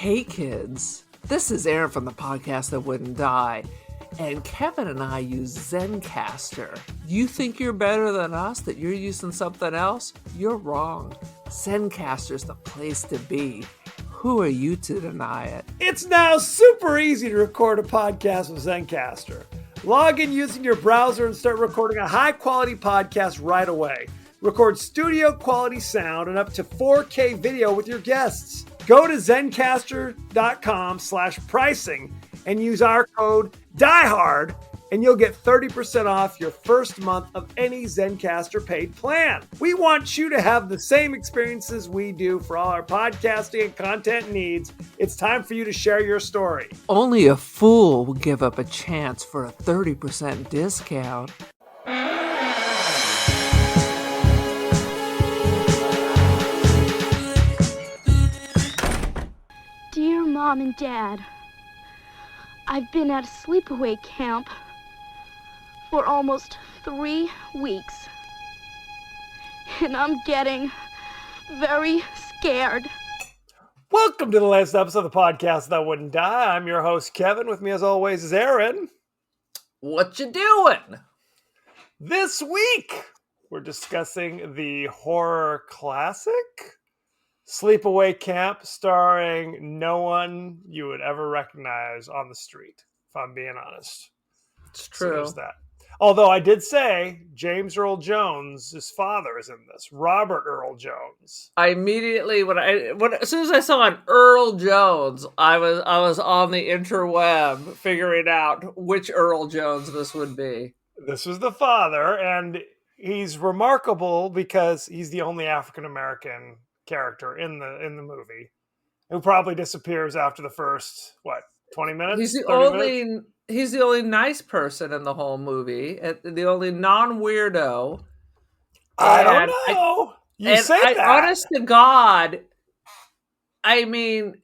Hey kids, this is Aaron from the podcast that wouldn't die, and Kevin and I use Zencastr. You think you're better than us, that you're using something else? You're wrong. Zencastr's the place to be. Who are you to deny it? It's now super easy to record a podcast with Zencastr. Log in using your browser and start recording a high-quality podcast right away. Record studio-quality sound and up to 4K video with your guests. Go to zencastr.com/pricing and use our code DIEHARD and you'll get 30% off your first month of any Zencastr paid plan. We want you to have the same experiences we do for all our podcasting and content needs. It's time for you to share your story. Only a fool will give up a chance for a 30% discount. Dear Mom and Dad, I've been at a sleepaway camp for almost 3 weeks, and I'm getting very scared. Welcome to the latest episode of the podcast that wouldn't die. I'm your host, Kevin. With me, as always, is Aaron. What you doing? This week, we're discussing the horror classic Sleepaway Camp, starring no one you would ever recognize on the street, if I'm being honest. It's true. So that. Although I did say James Earl Jones, his father, is in this. Robert Earl Jones. I immediately, as soon as I saw an Earl Jones, I was on the interweb figuring out which Earl Jones this would be. This was the father, and he's remarkable because he's the only African American character in the movie who probably disappears after the first 20 minutes. He's the only nice person in the whole movie, the only non-weirdo. I don't know. You say that. Honest to God, I mean,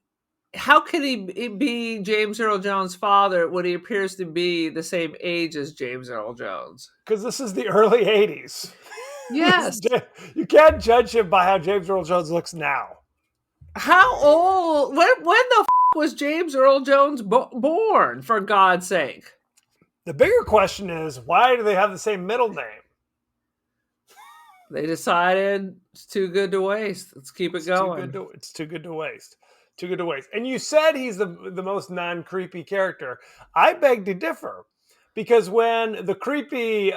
how could he be James Earl Jones' father when he appears to be the same age as James Earl Jones? Because this is the early 80s. Yes. You can't judge him by how James Earl Jones looks now. How old? When the was James Earl Jones born, for God's sake? The bigger question is, why do they have the same middle name? They decided it's too good to waste. Let's keep it going. It's too good to waste. Too good to waste. And you said he's the most non-creepy character. I beg to differ. Because when the creepy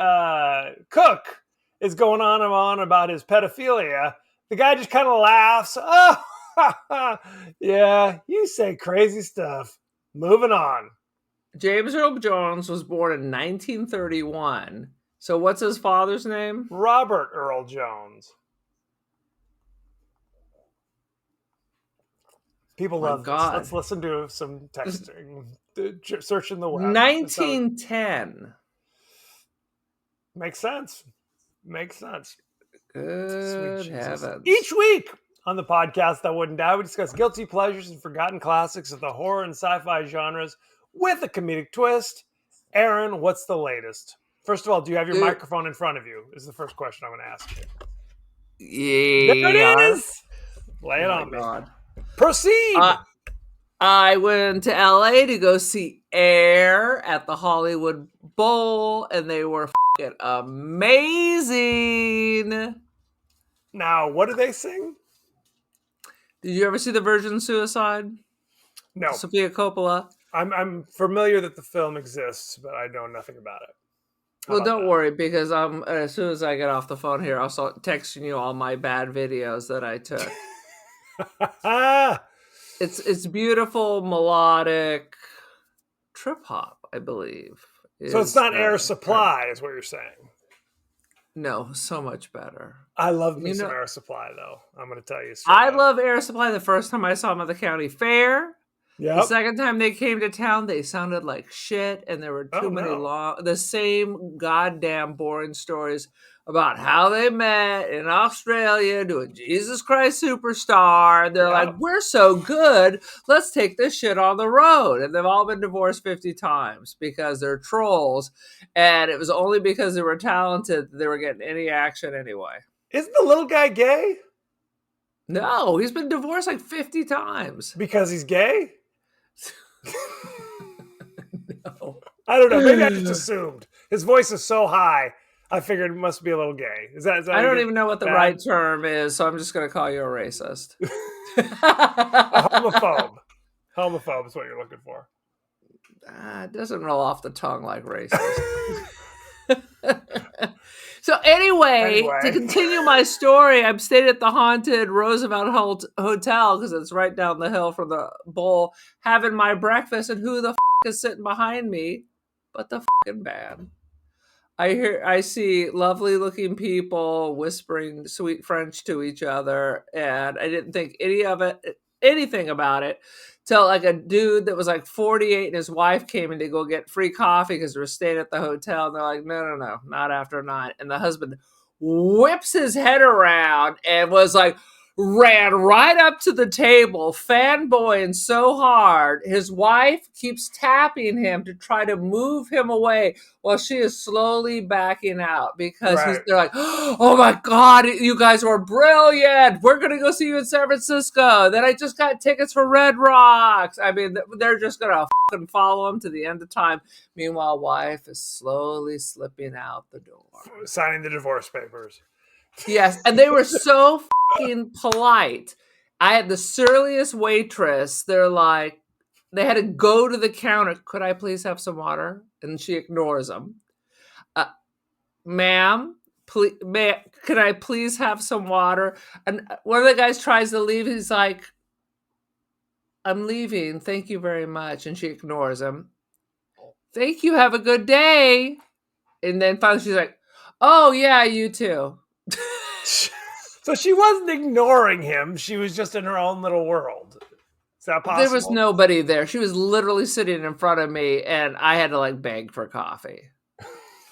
cook is going on and on about his pedophilia, the guy just kind of laughs. Oh, yeah, you say crazy stuff. Moving on. James Earl Jones was born in 1931. So what's his father's name? Robert Earl Jones. People love this. Let's listen to some texting. Searching the web. 1910. Makes sense. Good heavens. Each week on the podcast that wouldn't die, we discuss guilty pleasures and forgotten classics of the horror and sci-fi genres with a comedic twist. Aaron, what's the latest? First of all, do you have your microphone in front of you? Is the first question I'm going to ask you. Yeah. There it is. Lay it on me. God. Proceed. I went to LA to go see Air at the Hollywood Bowl, and they were fucking amazing. Now, what do they sing? Did you ever see The Virgin Suicide? No. Sofia Coppola? I'm familiar that the film exists, but I know nothing about it. Well, don't worry, because as soon as I get off the phone here, I'll start texting you all my bad videos that I took. It's beautiful, melodic trip hop, I believe. So it's not Air Supply, is what you're saying. No, so much better. I love me some Air Supply, though. I'm going to tell you. I love Air Supply. The first time I saw them at the county fair. Yep. The second time they came to town, they sounded like shit, and there were too many the same goddamn boring stories about how they met in Australia doing Jesus Christ Superstar. They're like, we're so good, let's take this shit on the road. And they've all been divorced 50 times because they're trolls. And it was only because they were talented that they were getting any action anyway. Isn't the little guy gay? No, he's been divorced like 50 times. Because he's gay? No. I don't know. Maybe I just assumed. His voice is so high, I figured it must be a little gay. Is that I don't even know what the bad? right term is, so I'm just going to call you a racist. A homophobe. Homophobe is what you're looking for. It doesn't roll off the tongue like racist. So anyway, to continue my story, I'm staying at the haunted Roosevelt Hotel because it's right down the hill from the bowl, having my breakfast, and who the is sitting behind me but the fucking band. I see lovely looking people whispering sweet French to each other, and I didn't think anything about it till like a dude that was like 48 and his wife came in to go get free coffee because we were staying at the hotel, and they're like, no, not after 9. And the husband whips his head around and was like, ran right up to the table, fanboying so hard. His wife keeps tapping him to try to move him away while she is slowly backing out because they're like, oh my God, you guys were brilliant. We're going to go see you in San Francisco. Then I just got tickets for Red Rocks. I mean, they're just going to fucking follow him to the end of time. Meanwhile, wife is slowly slipping out the door. Signing the divorce papers. Yes, and they were so fucking polite. I had the surliest waitress. They're like, they had to go to the counter. Could I please have some water? And she ignores them. Ma'am, can I please have some water? And one of the guys tries to leave. He's like, I'm leaving. Thank you very much. And she ignores him. Thank you. Have a good day. And then finally she's like, oh, yeah, you too. So she wasn't ignoring him. She was just in her own little world. Is that possible? There was nobody there. She was literally sitting in front of me, and I had to like beg for coffee.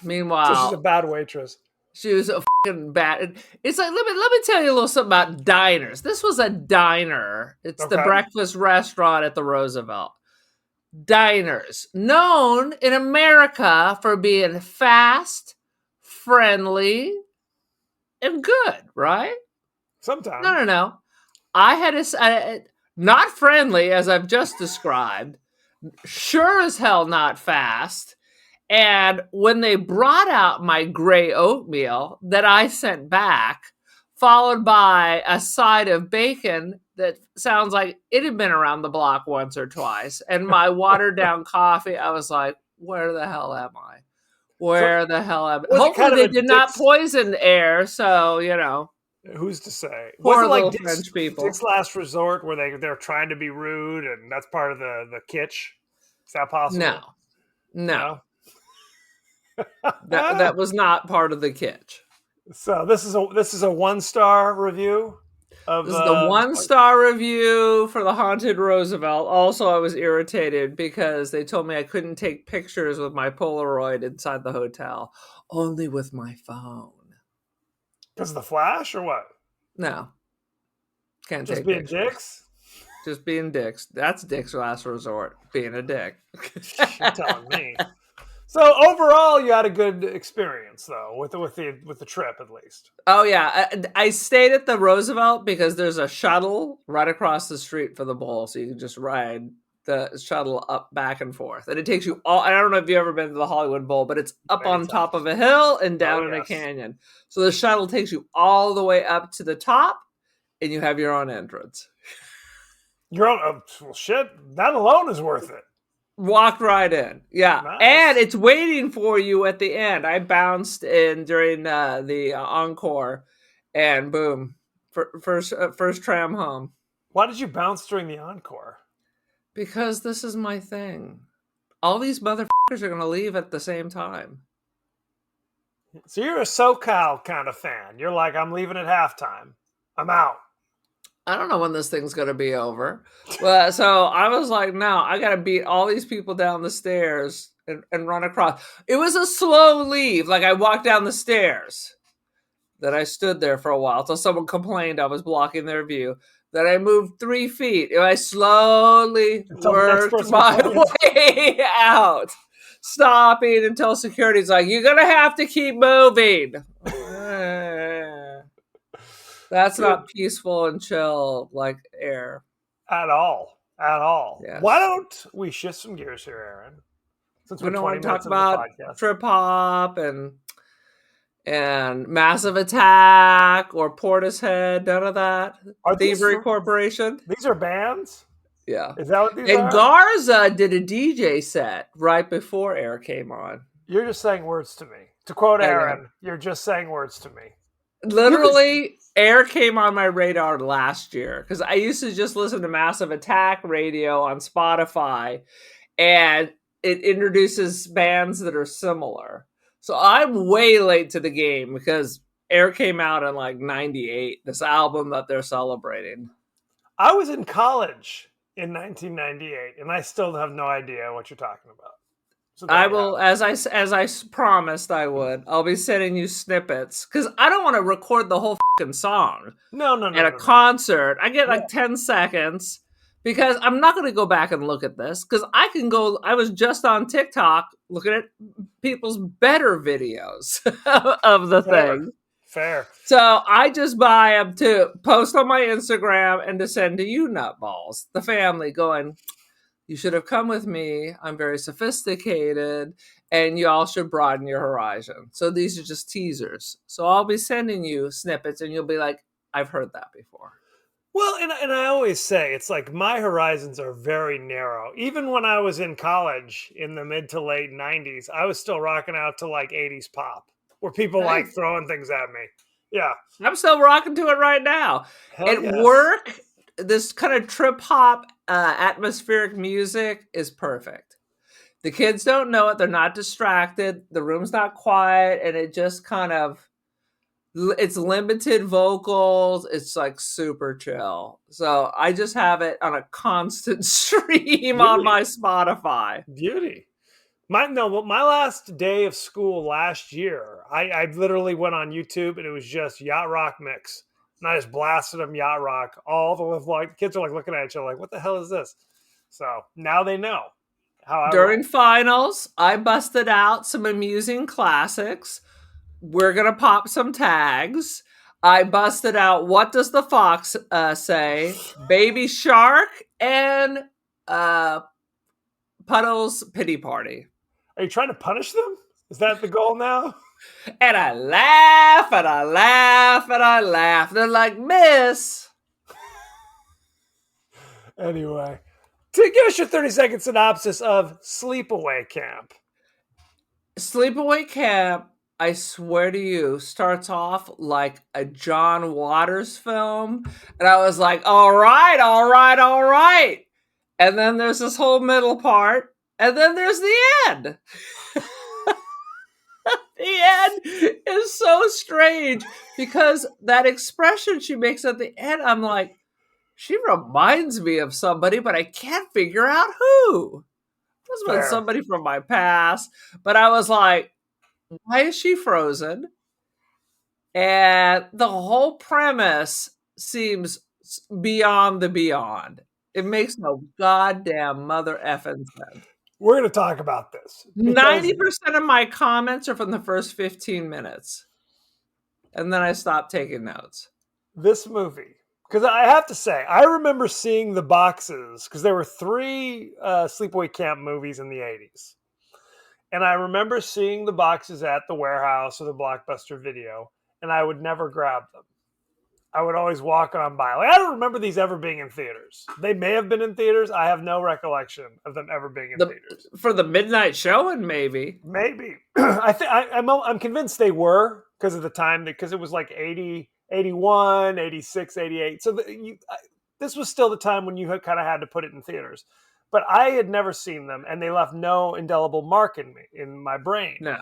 Meanwhile, so she's a bad waitress. She was a fucking bad. It's like let me tell you a little something about diners. This was a diner. It's the breakfast restaurant at the Roosevelt. Diners, known in America for being fast, friendly, and good, right? Sometimes. No. I had not friendly, as I've just described. Sure as hell not fast. And when they brought out my gray oatmeal that I sent back, followed by a side of bacon that sounds like it had been around the block once or twice, and my watered down coffee, I was like, where the hell am I? Hopefully they did not poison air, so, you know. Who's to say? Poor was it little French people. Dick's Last Resort where they're trying to be rude and that's part of the kitsch? Is that possible? No. That was not part of the kitsch. So this is a 1-star review. This is the 1-star review for the Haunted Roosevelt. Also, I was irritated because they told me I couldn't take pictures with my Polaroid inside the hotel, only with my phone. Because of the flash or what? No. Can't just take being pictures. dicks? Just being dicks. That's Dick's Last Resort, being a dick. You're telling me. So overall, you had a good experience, though, with the trip, at least. Oh yeah, I stayed at the Roosevelt because there's a shuttle right across the street for the bowl, so you can just ride the shuttle up back and forth, and it takes you all. I don't know if you've ever been to the Hollywood Bowl, but it's up on top of a hill and down in a canyon. So the shuttle takes you all the way up to the top, and you have your own entrance. Your own well, shit. That alone is worth it. Walked right in. Yeah. Nice. And it's waiting for you at the end. I bounced in during the encore and boom, first tram home. Why did you bounce during the encore? Because this is my thing. All these motherfuckers are going to leave at the same time. So you're a SoCal kind of fan. You're like, I'm leaving at halftime. I'm out. I don't know when this thing's going to be over. Well, so I was like, no, I got to beat all these people down the stairs and run across. It was a slow leave. Like I walked down the stairs. Then I stood there for a while till someone complained I was blocking their view. Then I moved 3 feet. And I slowly worked my way out, stopping until security's like, you're going to have to keep moving. That's Good. not peaceful and chill like Air. At all. At all. Why Yes. don't we shift some gears here, Aaron? Since We we're don't 20 want to talk minutes into the about podcast. trip hop and Massive Attack or Portishead, none of that. Are Thievery Corporation. these are bands? Yeah. Is that what these And are? Garza did a DJ set right before Air came on. You're just saying words to me. To quote I know. Aaron, you're just saying words to me. Literally, Air came on my radar last year because I used to just listen to Massive Attack radio on Spotify, and it introduces bands that are similar. So I'm way late to the game because Air came out in like 98, this album that they're celebrating. I was in college in 1998, and I still have no idea what you're talking about. So I will, as I promised I would. I'll be sending you snippets because I don't want to record the whole fucking song No. at a concert. I get like 10 seconds because I'm not going to go back and look at this because I can go. I was just on TikTok looking at people's better videos of the thing. Fair. So I just buy them to post on my Instagram and to send to you nutballs, the family, going, you should have come with me. I'm very sophisticated, and you all should broaden your horizon. So these are just teasers. So I'll be sending you snippets, and you'll be like, I've heard that before. Well, and I always say, it's like my horizons are very narrow. Even when I was in college in the mid to late 90s, I was still rocking out to like 80s pop, where people like throwing things at me. Yeah. I'm still rocking to it right now. At work, this kind of trip hop atmospheric music is perfect. The kids don't know it. They're not distracted. The room's not quiet. And it just kind of, it's limited vocals. It's like super chill. So I just have it on a constant stream on my Spotify. Beauty. My last day of school last year, I literally went on YouTube and it was just yacht rock mix. And I just blasted them yacht rock all the way. Like kids are like looking at each other like, what the hell is this? So now they know how I During finals, I busted out some amusing classics. We're going to pop some tags. I busted out What Does the Fox Say, Baby Shark, and Puddle's Pity Party. Are you trying to punish them? Is that the goal now? And I laugh and I laugh and I laugh. They're like, Miss. Anyway, to give us your 30-second synopsis of Sleepaway Camp. Sleepaway Camp, I swear to you, starts off like a John Waters film. And I was like, all right. And then there's this whole middle part. And then there's the end. The end is so strange because that expression she makes at the end, I'm like, she reminds me of somebody, but I can't figure out who. This was somebody from my past. But I was like, why is she frozen? And the whole premise seems beyond the beyond. It makes no goddamn mother effing sense. We're going to talk about this. 90% of my comments are from the first 15 minutes. And then I stopped taking notes. This movie, because I have to say, I remember seeing the boxes, because there were 3 Sleepaway Camp movies in the 80s. And I remember seeing the boxes at the warehouse or the Blockbuster Video, and I would never grab them. I would always walk on by. Like, I don't remember these ever being in theaters. They may have been in theaters. I have no recollection of them ever being in theaters. For the midnight showing, maybe. Maybe. I'm convinced they were because of the time, because it was like 80, 81, 86, 88. So this was still the time when you kind of had to put it in theaters. But I had never seen them, and they left no indelible mark in my brain. No.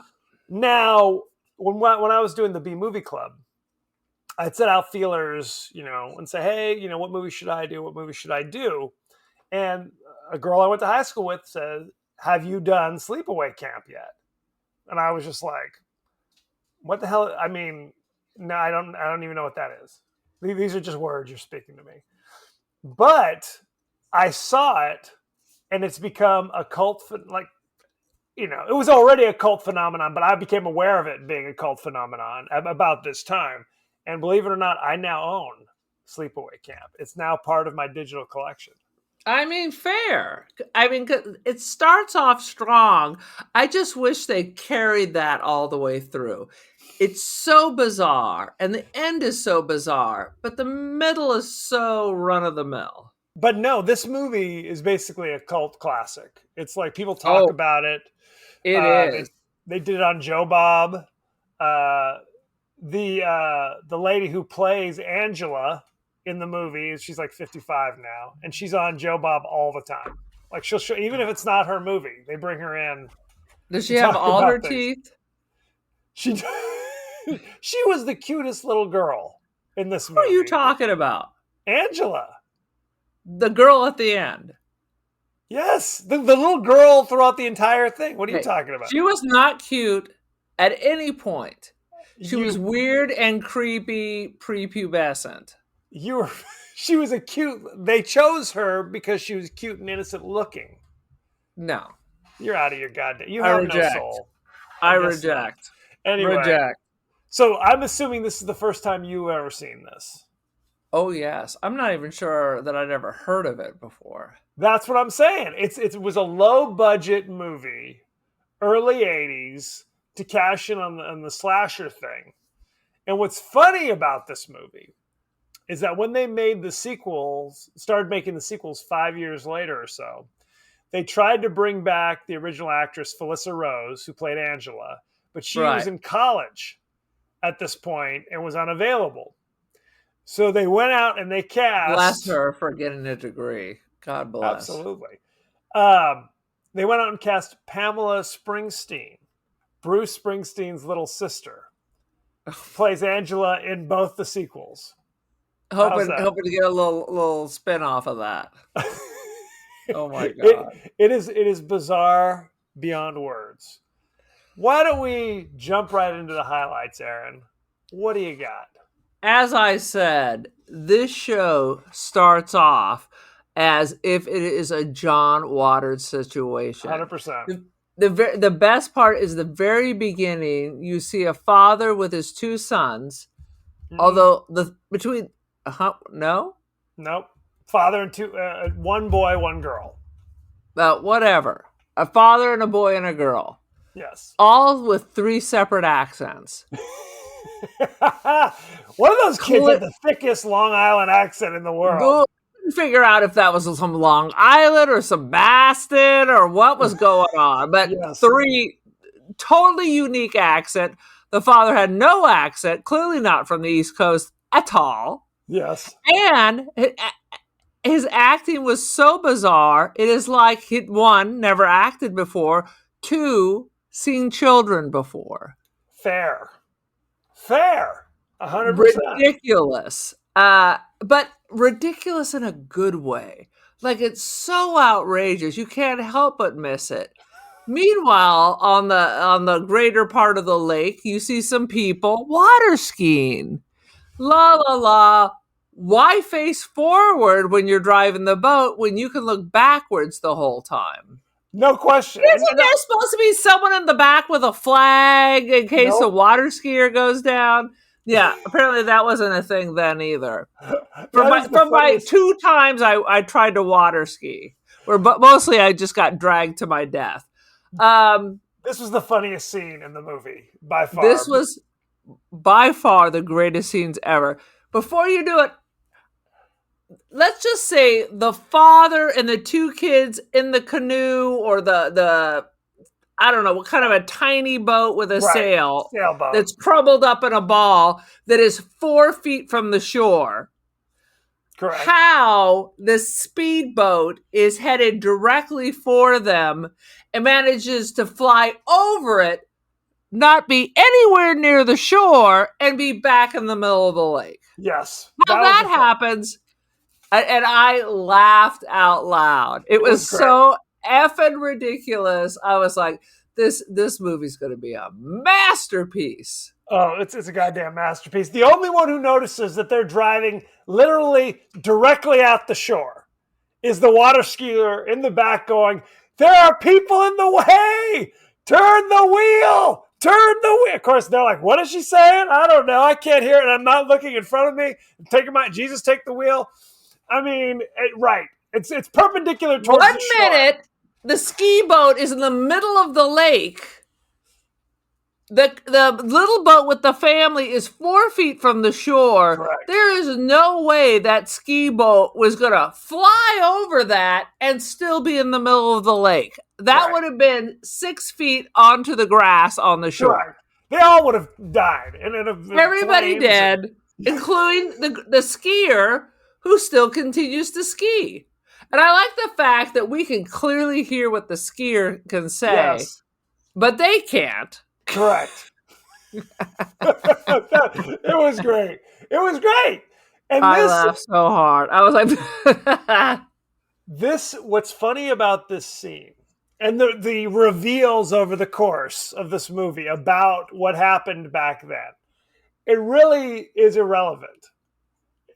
Now, when I was doing the B Movie Club, I'd set out feelers, and say, hey, what movie should I do? What movie should I do? And a girl I went to high school with said, have you done Sleepaway Camp yet? And I was just like, what the hell? I mean, no, I don't even know what that is. These are just words you're speaking to me. But I saw it, and it's become a cult, it was already a cult phenomenon, but I became aware of it being a cult phenomenon about this time. And believe it or not, I now own Sleepaway Camp. It's now part of my digital collection. I mean, fair. I mean, it starts off strong. I just wish they carried that all the way through. It's so bizarre, and the end is so bizarre, but the middle is so run of the mill. But no, this movie is basically a cult classic. It's like people talk about it. It is. They did it on Joe Bob. The lady who plays Angela in the movie, she's like 55 now, and she's on Joe Bob all the time. Like she'll show, even if it's not her movie, they bring her in. Does she have all her teeth? She was the cutest little girl in this movie. What are you talking about? Angela. The girl at the end. Yes, the little girl throughout the entire thing. What are you talking about? She was not cute at any point. She was weird and creepy, prepubescent. She was a cute. They chose her because she was cute and innocent looking. No, you're out of your goddamn. You have no soul. I reject. Anyway, reject. So I'm assuming this is the first time you've ever seen this. Oh yes, I'm not even sure that I'd ever heard of it before. That's what I'm saying. It was a low budget movie, early '80s, to cash in on the slasher thing. And what's funny about this movie is that when they started making the sequels 5 years later or so, they tried to bring back the original actress Felissa Rose, who played Angela, but she was in college at this point and was unavailable. So they went out and they cast... Bless her for getting a degree. God bless. Absolutely. They went out and cast Pamela Springsteen, Bruce Springsteen's little sister, plays Angela in both the sequels. Hoping to get a little spin off of that. Oh my God. It is bizarre beyond words. Why don't we jump right into the highlights, Aaron? What do you got? As I said, this show starts off as if it is a John Waters situation. 100%. The best part is the very beginning. You see a father with his two sons, although Nope. Father and two, one boy, one girl. Whatever. A father and a boy and a girl. Yes. All with 3 separate accents. One of those kids had the thickest Long Island accent in the world. Couldn't figure out if that was some Long Island or some Boston or what was going on. But 3 totally unique accent. The father had no accent, clearly not from the East Coast at all. Yes. And his acting was so bizarre. It is like he'd, 1, never acted before, 2, seen children before. Fair. 100%. Ridiculous. But ridiculous in a good way. Like, it's so outrageous. You can't help but miss it. Meanwhile, on the greater part of the lake, you see some people water skiing. La la la. Why face forward when you're driving the boat when you can look backwards the whole time? No question. Isn't there supposed to be someone in the back with a flag in case a water skier goes down? Yeah, apparently that wasn't a thing then either. From my 2 times I tried to water ski, but mostly I just got dragged to my death. This was the funniest scene in the movie, by far. This was by far the greatest scenes ever. Before you do it, let's just say the father and the 2 kids in the canoe or the I don't know, what kind of a tiny boat with a sailboat that's crumbled up in a ball that is 4 feet from the shore. Correct. How the speedboat is headed directly for them and manages to fly over it, not be anywhere near the shore, and be back in the middle of the lake. Yes. How that happens, and I laughed out loud. It was so effing ridiculous. I was like, this movie's going to be a masterpiece. Oh, it's a goddamn masterpiece. The only one who notices that they're driving literally directly at the shore is the water skier in the back going, "There are people in the way! Turn the wheel! Turn the wheel. Of course, they're like, what is she saying? I don't know. I can't hear it. And I'm not looking in front of me. Jesus, take the wheel. I mean, right. It's perpendicular towards One the shore. minute, the ski boat is in the middle of the lake. The little boat with the family is 4 feet from the shore. Correct. There is no way that ski boat was going to fly over that and still be in the middle of the lake. That would have been 6 feet onto the grass on the shore. Right. They all would have died. Everybody dead, including the skier who still continues to ski. And I like the fact that we can clearly hear what the skier can say, but they can't. Correct. It was great. It was great. And I laughed so hard. I was like, what's funny about this scene and the reveals over the course of this movie about what happened back then, it really is irrelevant.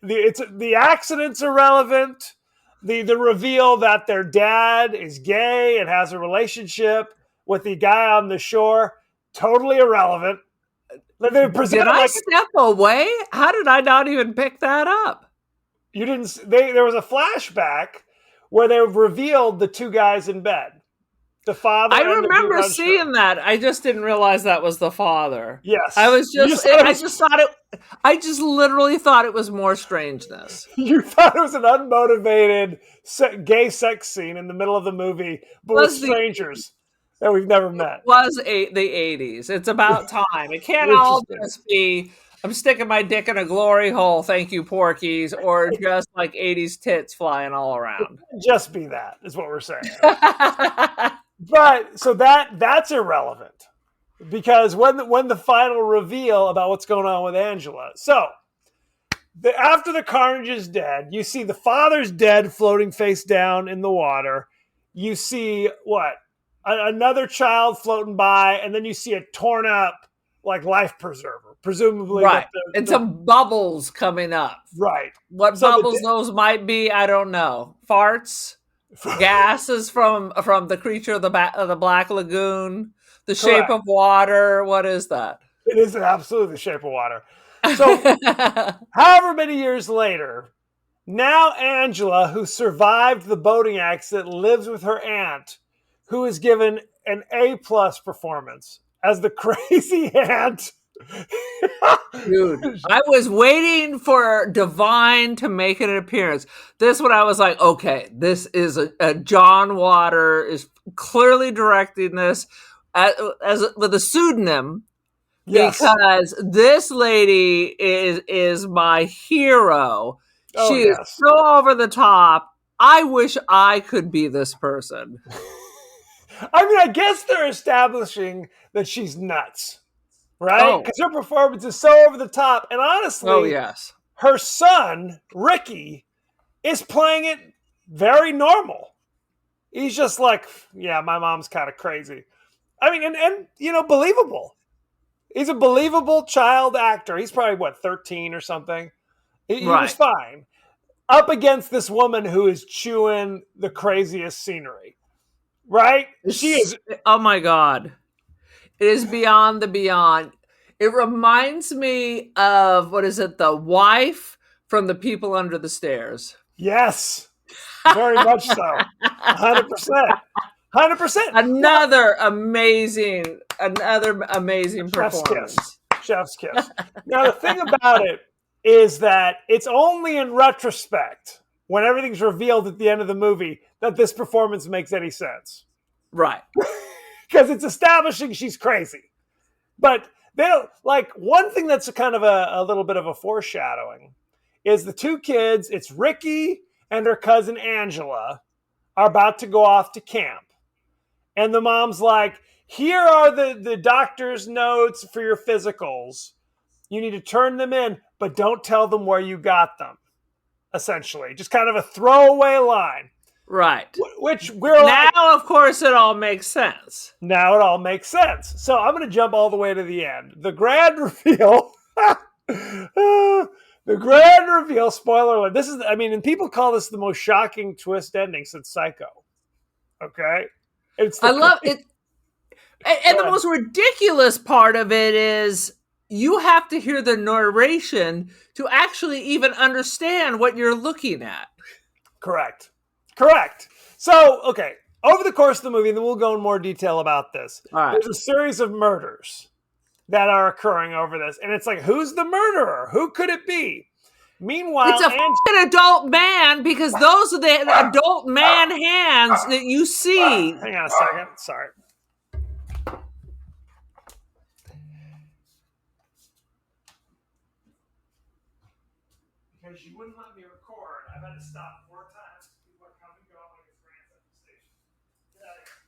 The accident's irrelevant. The reveal that their dad is gay and has a relationship with the guy on the shore, totally irrelevant. Did I step away? How did I not even pick that up? You didn't. There was a flashback where they revealed the two guys in bed. The father. I remember seeing that. I just didn't realize that was the father. Yes. I just literally thought it was more strangeness. You thought it was an unmotivated gay sex scene in the middle of the movie, but with strangers that we've never met. It was the 80s. It's about time. It can't all just be, I'm sticking my dick in a glory hole, thank you, Porkies, or just like 80s tits flying all around. Just be that, is what we're saying. But, so that's irrelevant. Because when the final reveal about what's going on with Angela. So, after the carnage is dead, you see the father's dead floating face down in the water. You see, another child floating by, and then you see a torn up life preserver, presumably. Right. And some bubbles coming up. Right. What bubbles those might be, I don't know. Farts? Gases from the creature of the Black Lagoon? The Shape of Water? What is that? It is absolutely the Shape of Water. So, however many years later, now Angela, who survived the boating accident, lives with her aunt, who is given an A+ performance as the crazy aunt. Dude, I was waiting for Divine to make an appearance. This one I was like, okay, this is a John Water is clearly directing this as with a pseudonym. Yes. Because this lady is my hero. She is so over the top. I wish I could be this person. I mean, I guess they're establishing that she's nuts, right? Because her performance is so over the top. And honestly, her son, Ricky, is playing it very normal. He's just like, yeah, my mom's kind of crazy. I mean, and believable. He's a believable child actor. He's probably, 13 or something? He was fine. Up against this woman who is chewing the craziest scenery. Right? She is. Oh my God. It is beyond the beyond. It reminds me of, the wife from The People Under the Stairs. Yes. Very much so. 100%. 100%. Another amazing performance. Chef's kiss. Now, the thing about it is that it's only in retrospect, when everything's revealed at the end of the movie, that this performance makes any sense. Right. Because it's establishing she's crazy. But they don't, one thing that's kind of a little bit of a foreshadowing is the two kids, it's Ricky and her cousin Angela, are about to go off to camp. And the mom's like, here are the doctor's notes for your physicals. You need to turn them in, but don't tell them where you got them, essentially. Just kind of a throwaway line. Right. Which we're now, of course, it all makes sense. Now it all makes sense. So I'm going to jump all the way to the end. The grand reveal. The grand reveal, spoiler alert. This is, and people call this the most shocking twist ending since Psycho. Okay? I love it. And the most ridiculous part of it is you have to hear the narration to actually even understand what you're looking at. Correct. So, okay, over the course of the movie, and then we'll go in more detail about this, there's a series of murders that are occurring over this. And it's like, who's the murderer? Who could it be? Meanwhile, it's a fucking adult man, because those are the adult man hands that you see. Hang on a second. Sorry. Because you wouldn't let me record, I've had to stop 4 times. People are coming and going like it's rants at the station. Get out of here.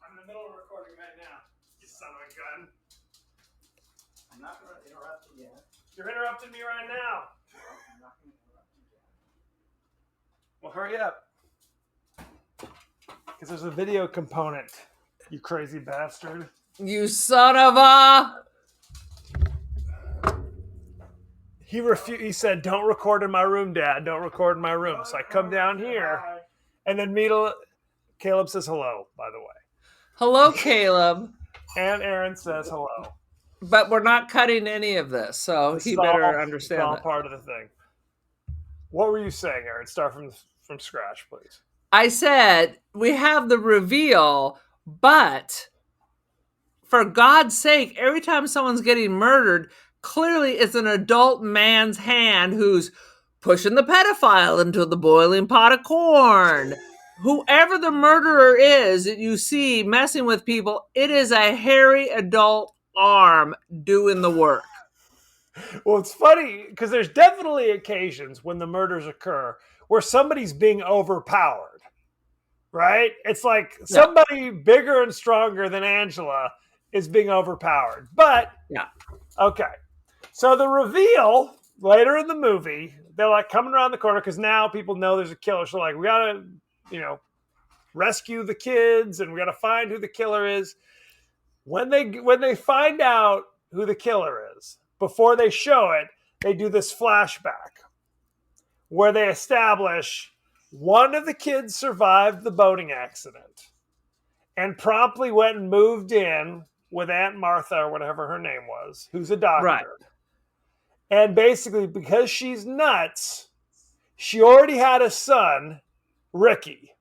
I'm in the middle of recording right now. You son of a gun. I'm not going to interrupt you yet. You're interrupting me right now. Well, I'm not going to interrupt you yet. Well, hurry up. Because there's a video component, you crazy bastard. You son of a... He said, don't record in my room, Dad. Don't record in my room. So I come down here, and then Caleb says hello, by the way. Hello, Caleb. And Aaron says hello. But we're not cutting any of this, so he better understand it's all that. part of the thing. What were you saying, Aaron? Start from scratch, please. I said, we have the reveal, but for God's sake, every time someone's getting murdered, clearly it's an adult man's hand who's pushing the pedophile into the boiling pot of corn. Whoever the murderer is that you see messing with people, it is a hairy adult arm doing the work. Well, it's funny because there's definitely occasions when the murders occur where somebody's being overpowered, right? It's like somebody bigger and stronger than Angela is being overpowered. But, okay. So the reveal later in the movie, they're like coming around the corner because now people know there's a killer. So like, we got to, rescue the kids and we got to find who the killer is. When they find out who the killer is, before they show it, they do this flashback where they establish one of the kids survived the boating accident and promptly went and moved in with Aunt Martha or whatever her name was, who's a doctor. Right. And basically, because she's nuts, she already had a son, Ricky,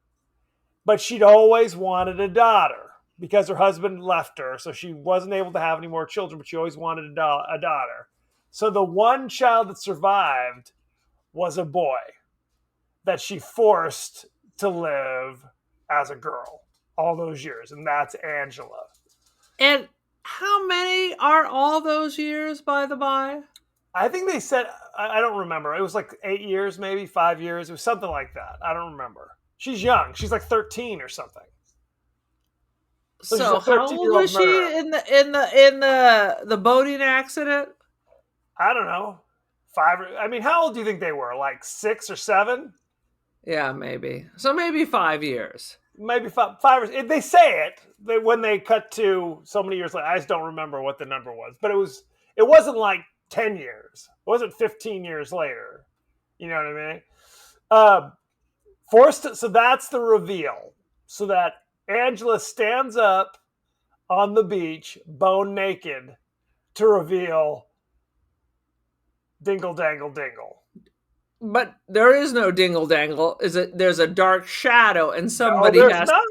but she'd always wanted a daughter because her husband left her, so she wasn't able to have any more children, but she always wanted a daughter. So the one child that survived was a boy that she forced to live as a girl all those years, and that's Angela. And how many are all those years, by the by? I think they said, I don't remember. It was like 8 years, maybe 5 years. It was something like that. I don't remember. She's young. She's like 13 or something. So how old was she in the boating accident? I don't know. 5. I mean, how old do you think they were? Like 6 or 7? Yeah, maybe. So maybe 5 years. Maybe 5 or they say it when they cut to so many years later. I just don't remember what the number was, but it wasn't like 10 years. It wasn't 15 years later. You know what I mean? So that's the reveal. So that Angela stands up on the beach, bone naked, to reveal Dingle Dangle Dingle. But there is no dingle dangle. There's a dark shadow and somebody has not.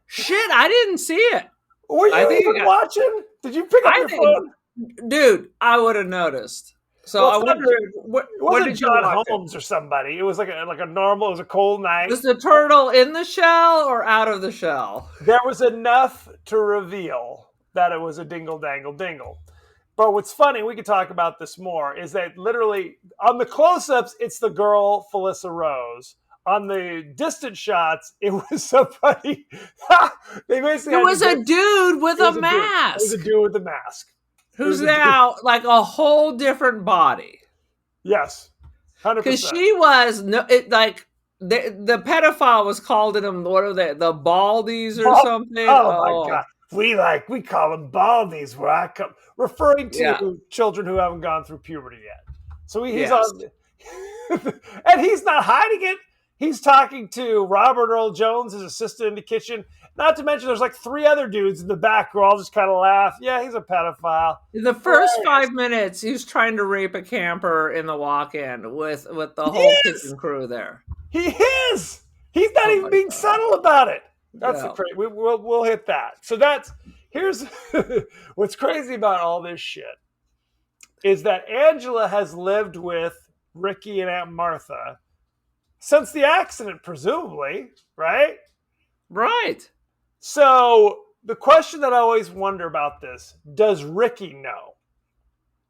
Shit, I didn't see it. Were you even watching? Did you pick up your phone? Dude, I would have noticed. So I wonder what did John Holmes or somebody? It was like a normal. It was a cold night. Was the turtle in the shell or out of the shell? There was enough to reveal that it was a Dingle Dangle Dingle. But what's funny, we could talk about this more, is that literally on the close-ups, it's the girl Felissa Rose. On the distant shots, it was somebody. They basically it was a dude with a mask. It was a dude with a mask. Who's now like a whole different body. Yes, 100%. Because she was the pedophile was called in them. What are they? The baldies or something? Oh my god, we call them baldies where I come, referring to children who haven't gone through puberty yet. So he's on, and he's not hiding it. He's talking to Robert Earl Jones, his assistant in the kitchen. Not to mention, there's like 3 other dudes in the back who all just kind of laugh. Yeah, he's a pedophile. In the first 5 minutes, he's trying to rape a camper in the walk-in with the whole kitchen crew there. He is. He's not even being subtle about it. That's the crazy. We'll hit that. So here's what's crazy about all this shit is that Angela has lived with Ricky and Aunt Martha since the accident, presumably, right? Right. So the question that I always wonder about this, does Ricky know?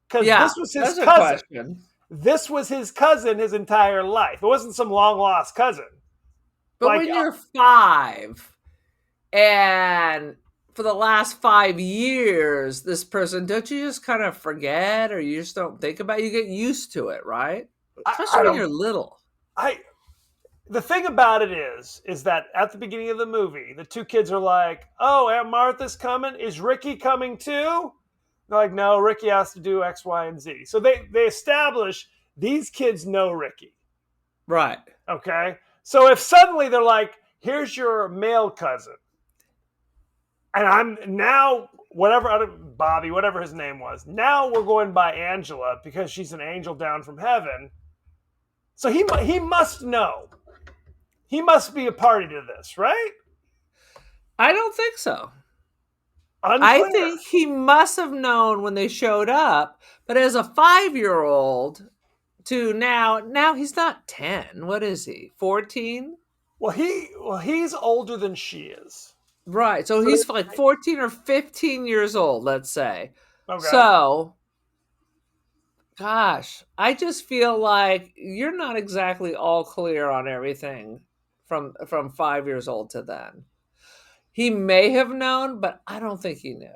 Because this was his cousin. This was his cousin his entire life. It wasn't some long-lost cousin. But when you're 5 and for the last 5 years, this person, don't you just kind of forget or you just don't think about it? You get used to it, right? Especially when you're little. The thing about it is that at the beginning of the movie, the 2 kids are like, oh, Aunt Martha's coming. Is Ricky coming too? They're like, no, Ricky has to do X, Y, and Z. So they establish these kids know Ricky. Right. Okay? So if suddenly they're like, here's your male cousin. And I'm now, Bobby, whatever his name was. Now we're going by Angela because she's an angel down from heaven. So he must know. He must be a party to this, right? I don't think so. Unclear. I think he must have known when they showed up, but as a 5-year-old to now he's not 10. What is he? 14? Well, he's older than she is. Right. So he's like 14 or 15 years old, let's say. Okay. So, gosh, I just feel like you're not exactly all clear on everything from 5 years old to then. He may have known, but I don't think he knew.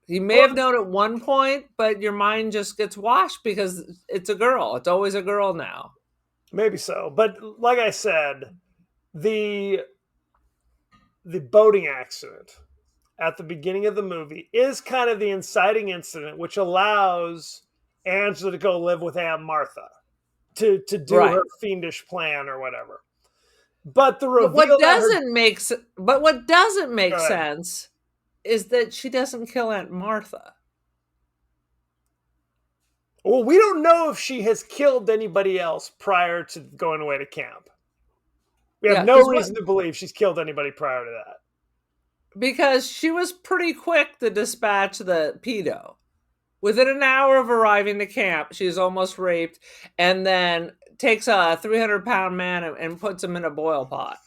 He may have known at one point, but your mind just gets washed because it's a girl. It's always a girl now. Maybe so. But like I said, the boating accident at the beginning of the movie is kind of the inciting incident, which allows Angela to go live with Aunt Martha to do her fiendish plan or whatever. But the reveal what doesn't make sense is that she doesn't kill Aunt Martha. Well, we don't know if she has killed anybody else prior to going away to camp. We have no reason to believe she's killed anybody prior to that. Because she was pretty quick to dispatch the pedo. Within an hour of arriving to camp, she's almost raped and then takes a 300-pound man and puts him in a boil pot.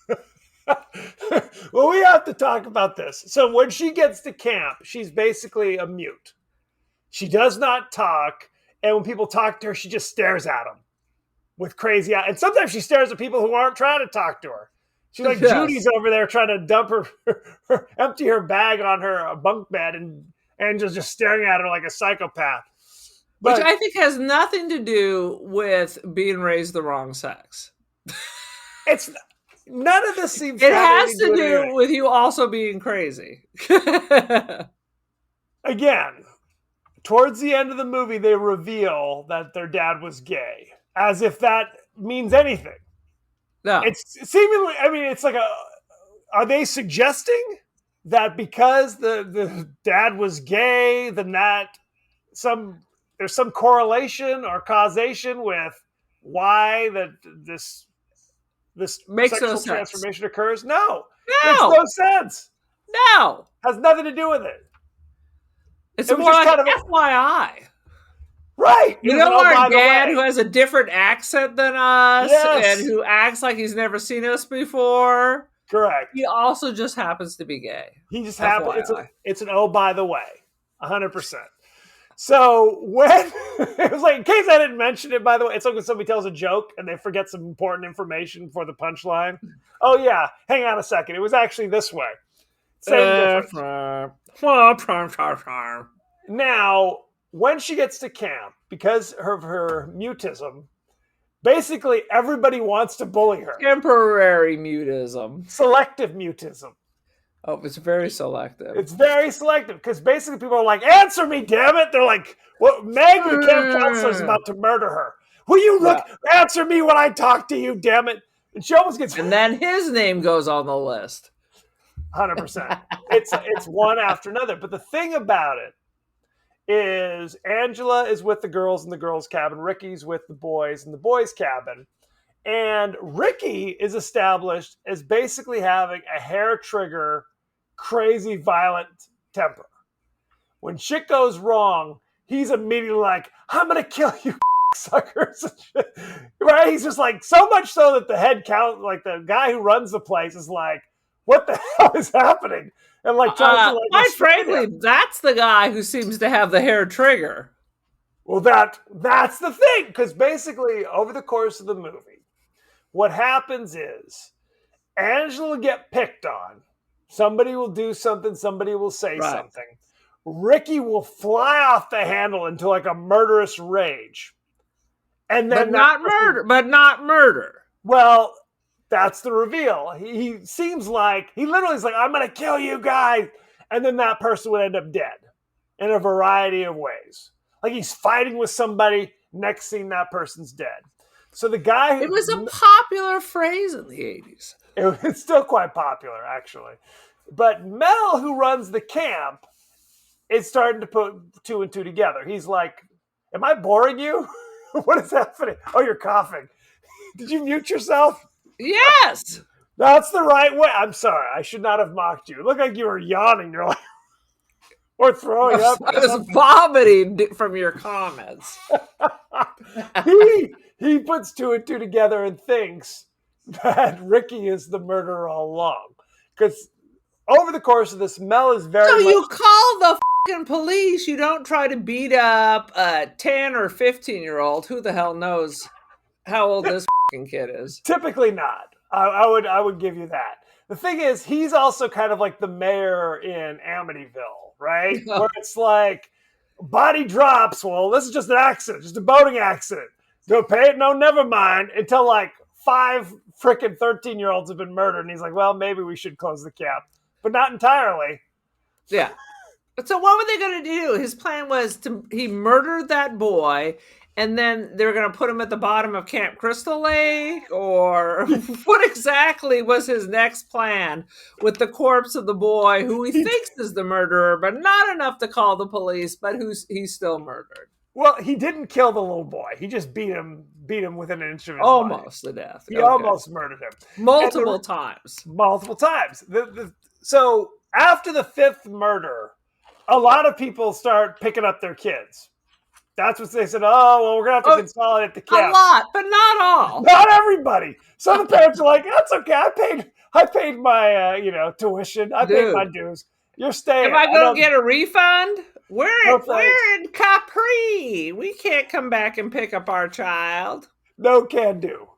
Well, we have to talk about this. So when she gets to camp, she's basically a mute. She does not talk. And when people talk to her, she just stares at them with crazy eyes. And sometimes she stares at people who aren't trying to talk to her. She's like Judy's over there trying to dump empty her bag on her bunk bed and just staring at her like a psychopath. Which I think has nothing to do with being raised the wrong sex. It's none of this seems. It has to do with you also being crazy. Again, towards the end of the movie, they reveal that their dad was gay, as if that means anything. No, it's seemingly. I mean, it's like are they suggesting that because the dad was gay, then that there's some correlation or causation with why this makes sexual no transformation occurs? No, makes no sense. No, has nothing to do with it. It's more like kind of FYI. Right. You know our dad who has a different accent than us and who acts like he's never seen us before. Correct. He also just happens to be gay. He just happens. It's an oh, by the way, 100%. So when it was like, in case I didn't mention it, by the way, it's like when somebody tells a joke and they forget some important information for the punchline. Oh yeah, hang on a second. It was actually this way. Same difference. Now, when she gets to camp, because of her mutism, basically everybody wants to bully her. Temporary mutism. Selective mutism. Oh, it's very selective. It's very selective because basically people are like, answer me, damn it. They're like, what? Meg, the camp counselor, is about to murder her. Will you look, answer me when I talk to you, damn it. And she almost gets And then his name goes on the list. 100%. It's one after another. But the thing about it is Angela is with the girls in the girls' cabin. Ricky's with the boys in the boys' cabin. And Ricky is established as basically having a hair trigger, crazy, violent temper. When shit goes wrong, he's immediately like, I'm going to kill you, suckers. Right? He's just like, so much so that the head count, like the guy who runs the place is like, what the hell is happening? And like tries to like, quite frankly, that's the guy who seems to have the hair trigger. Well, that's the thing, because basically over the course of the movie, what happens is Angela will get picked on. Somebody will do something. Somebody will say something. Ricky will fly off the handle into like a murderous rage, and then not murder. Well, that's the reveal. He seems like he literally is like, I'm going to kill you guys, and then that person would end up dead in a variety of ways. Like he's fighting with somebody. Next scene, that person's dead. So the guy... It was a popular phrase in the 80s. It's still quite popular, actually. But Mel, who runs the camp, is starting to put two and two together. He's like, am I boring you? What is happening? Oh, you're coughing. Did you mute yourself? Yes! That's the right way. I'm sorry. I should not have mocked you. It looked like you were yawning. You're like... Or throwing up. I was vomiting from your comments. He puts two and two together and thinks that Ricky is the murderer all along. Because over the course of this, Mel is very So much... you call the fucking police. You don't try to beat up a 10 or 15-year-old. Who the hell knows how old this fucking kid is? Typically not. I would give you that. The thing is, he's also kind of like the mayor in Amityville, right? Where it's like, body drops. Well, this is just an accident, just a boating accident. Go pay it? No, never mind. Until like 5 freaking 13-year-olds have been murdered. And he's like, well, maybe we should close the camp. But not entirely. Yeah. So what were they going to do? His plan was he murdered that boy, and then they were going to put him at the bottom of Camp Crystal Lake? Or what exactly was his next plan with the corpse of the boy who he thinks is the murderer, but not enough to call the police, but he's still murdered? Well, he didn't kill the little boy. He just beat him within an inch of his almost body. To death. He almost murdered him. Multiple times. So after the 5th murder, a lot of people start picking up their kids. That's what they said. Oh, well, we're going to have to consolidate the camp. A lot, but not all. Not everybody. Some of the parents are like, that's okay. I paid my tuition. I paid my dues. You're staying. Am I going to get a refund? We're in Capri. We can't come back and pick up our child. No can do.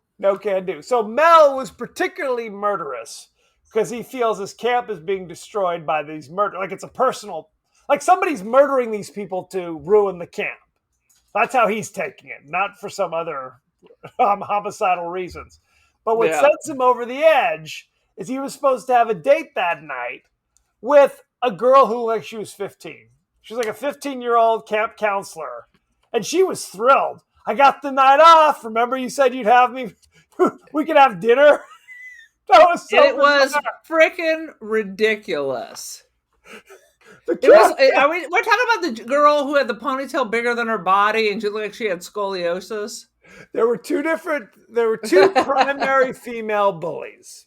So Mel was particularly murderous because he feels his camp is being destroyed by these murder. Like it's a personal, like somebody's murdering these people to ruin the camp. That's how he's taking it, not for some other homicidal reasons. But what sends him over the edge is he was supposed to have a date that night with a girl who like she was 15. She was like a 15-year-old camp counselor. And she was thrilled. I got the night off. Remember you said you'd have me? We could have dinner. That was so It was freaking ridiculous. We're talking about the girl who had the ponytail bigger than her body and she looked like she had scoliosis. There were two primary female bullies.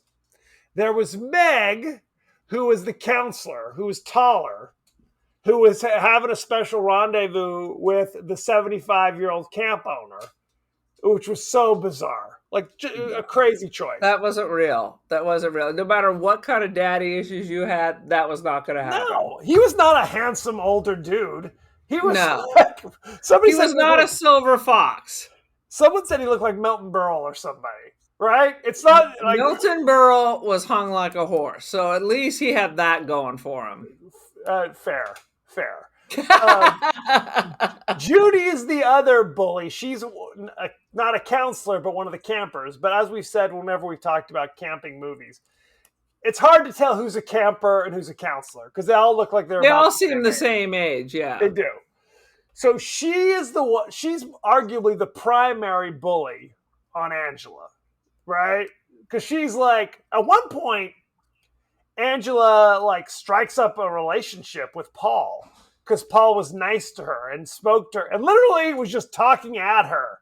There was Meg, who was the counselor, who was taller, who was having a special rendezvous with the 75-year-old camp owner, which was so bizarre. Like a crazy choice. That wasn't real. No matter what kind of daddy issues you had, that was not going to happen. No, he was not a handsome older dude. He was he was not a silver fox. Someone said he looked like Milton Berle or somebody, right? It's not like Milton Berle was hung like a horse, so at least he had that going for him. Fair. Judy is the other bully. She's not a counselor, but one of the campers. But as we've said, whenever we've talked about camping movies, it's hard to tell who's a camper and who's a counselor because they all look like they all seem the same age. Yeah, they do. So she is the one. She's arguably the primary bully on Angela, right? because she's like, at one point, Angela like strikes up a relationship with Paul because Paul was nice to her and spoke to her and literally was just talking at her.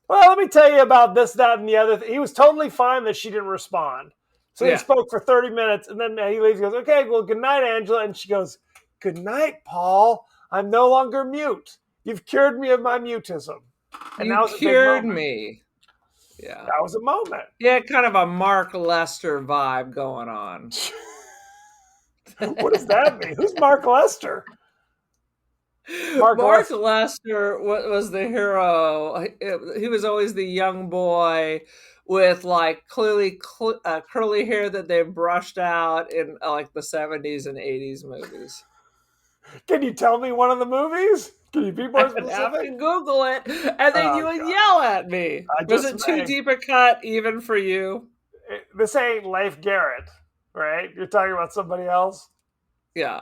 Well, let me tell you about this, that, and the other. He was totally fine that she didn't respond. So he spoke for 30 minutes, and then he leaves. He goes, okay, well, good night, Angela. And she goes, good night, Paul. I'm no longer mute. You've cured me of my mutism. And you that was cured a big moment. me. Yeah. That was a moment. Yeah, kind of a Mark Lester vibe going on. What does that mean? Who's Mark Lester? Mark Lester was the hero. He was always the young boy with like clearly curly hair that they brushed out in like the 70s and 80s movies. Can you tell me one of the movies? Can you be more specific? I have to Google it, and then you would yell at me. Was it too deep a cut even for you? This ain't Leif Garrett, right? You're talking about somebody else? Yeah.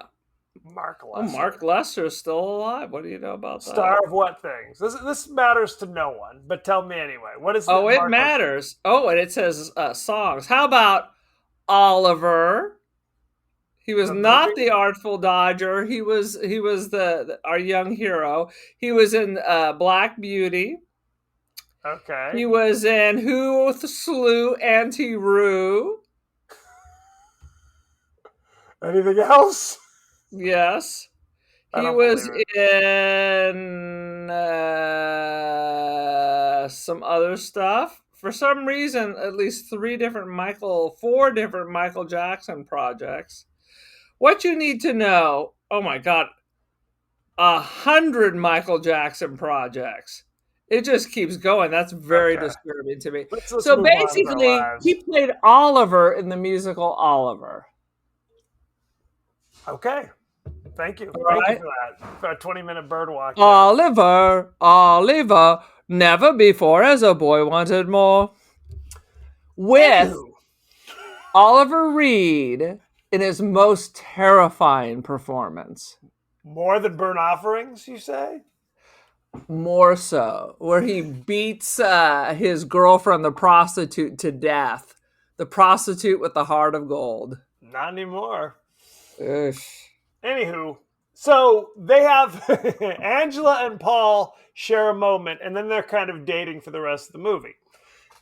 Mark Lester. Oh, Mark Lester is still alive. What do you know about that? Star of what things? This matters to no one, but tell me anyway. What is? Oh, it matters. Oh, and it says songs. How about Oliver? He was not the Artful Dodger. He was our young hero. He was in Black Beauty. Okay. He was in Who Slew Auntie Roo. Anything else? Yes. He was in some other stuff. For some reason, at least 4 different Michael Jackson projects. What you need to know, oh my God, 100 Michael Jackson projects. It just keeps going. That's very disturbing to me. Let's so basically, he played Oliver in the musical Oliver. Okay. Thank you. All Thank you for that. For a 20-minute bird walk. Oliver, never before as a boy wanted more. With Oliver Reed in his most terrifying performance. More than Burnt Offerings, you say? More so, where he beats his girlfriend, the prostitute, to death. The prostitute with the heart of gold. Not anymore. Ugh. Anywho, so they have Angela and Paul share a moment, and then they're kind of dating for the rest of the movie.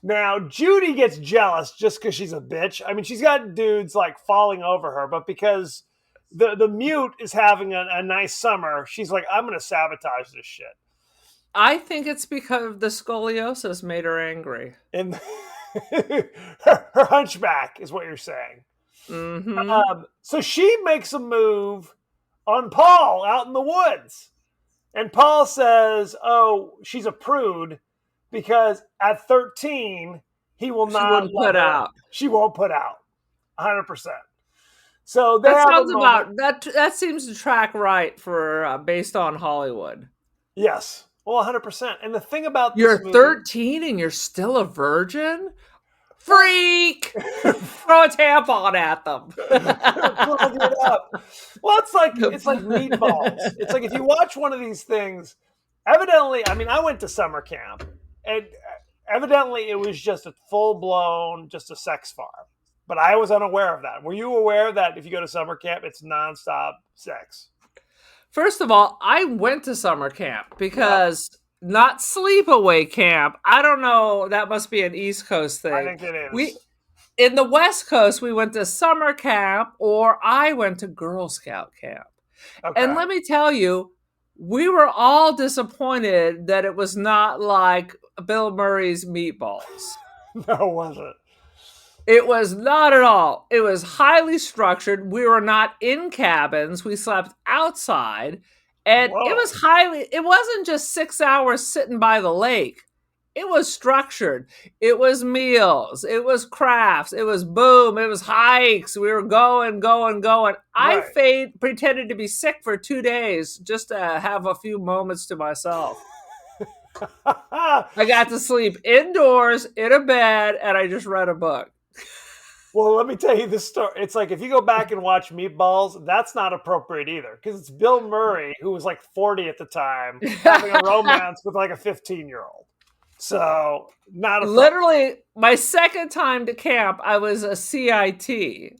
Now, Judy gets jealous just because she's a bitch. I mean, she's got dudes like falling over her, but because the mute is having a nice summer, she's like, I'm going to sabotage this shit. I think it's because the scoliosis made her angry. And her hunchback is what you're saying. Mm-hmm. So she makes a move on Paul out in the woods. And Paul says, oh, she's a prude because at 13, he will not put out. She won't put out 100%. So that sounds about that seems to track right for based on Hollywood. Yes. Well, 100%. And the thing about this you're movie, 13 and you're still a virgin? Freak! Throw a tampon at them. Plug it up. Well, it's like meatballs. It's like if you watch one of these things, evidently, I mean, I went to summer camp, and evidently it was just a full-blown, just a sex farm. But I was unaware of that. Were you aware that if you go to summer camp, it's nonstop sex? First of all, I went to summer camp because not sleepaway camp. I don't know. That must be an East Coast thing. I think it is. In the West Coast, we went to summer camp, or I went to Girl Scout camp. Okay. And let me tell you, we were all disappointed that it was not like Bill Murray's Meatballs. No, was it? It was not at all. It was highly structured. We were not in cabins. We slept outside. And it wasn't just 6 hours sitting by the lake. It was structured. It was meals. It was crafts. It was boom. It was hikes. We were going. Right. I pretended to be sick for 2 days just to have a few moments to myself. I got to sleep indoors in a bed, and I just read a book. Well, let me tell you this story. It's like if you go back and watch Meatballs, that's not appropriate either. Because it's Bill Murray, who was like 40 at the time, having a romance with like a 15-year-old. So not a problem. Literally, my second time to camp, I was a CIT,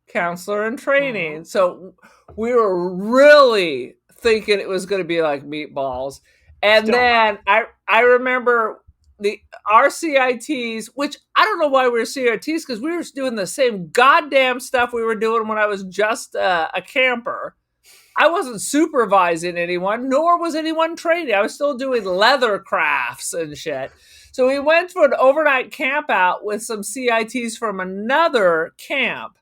counselor in training. So we were really thinking it was going to be like meatballs. And Still then I remember the RCITs, which I don't know why we were CITs, because we were doing the same goddamn stuff we were doing when I was just a camper. I wasn't supervising anyone, nor was anyone training. I was still doing leather crafts and shit. So we went for an overnight camp out with some CITs from another camp.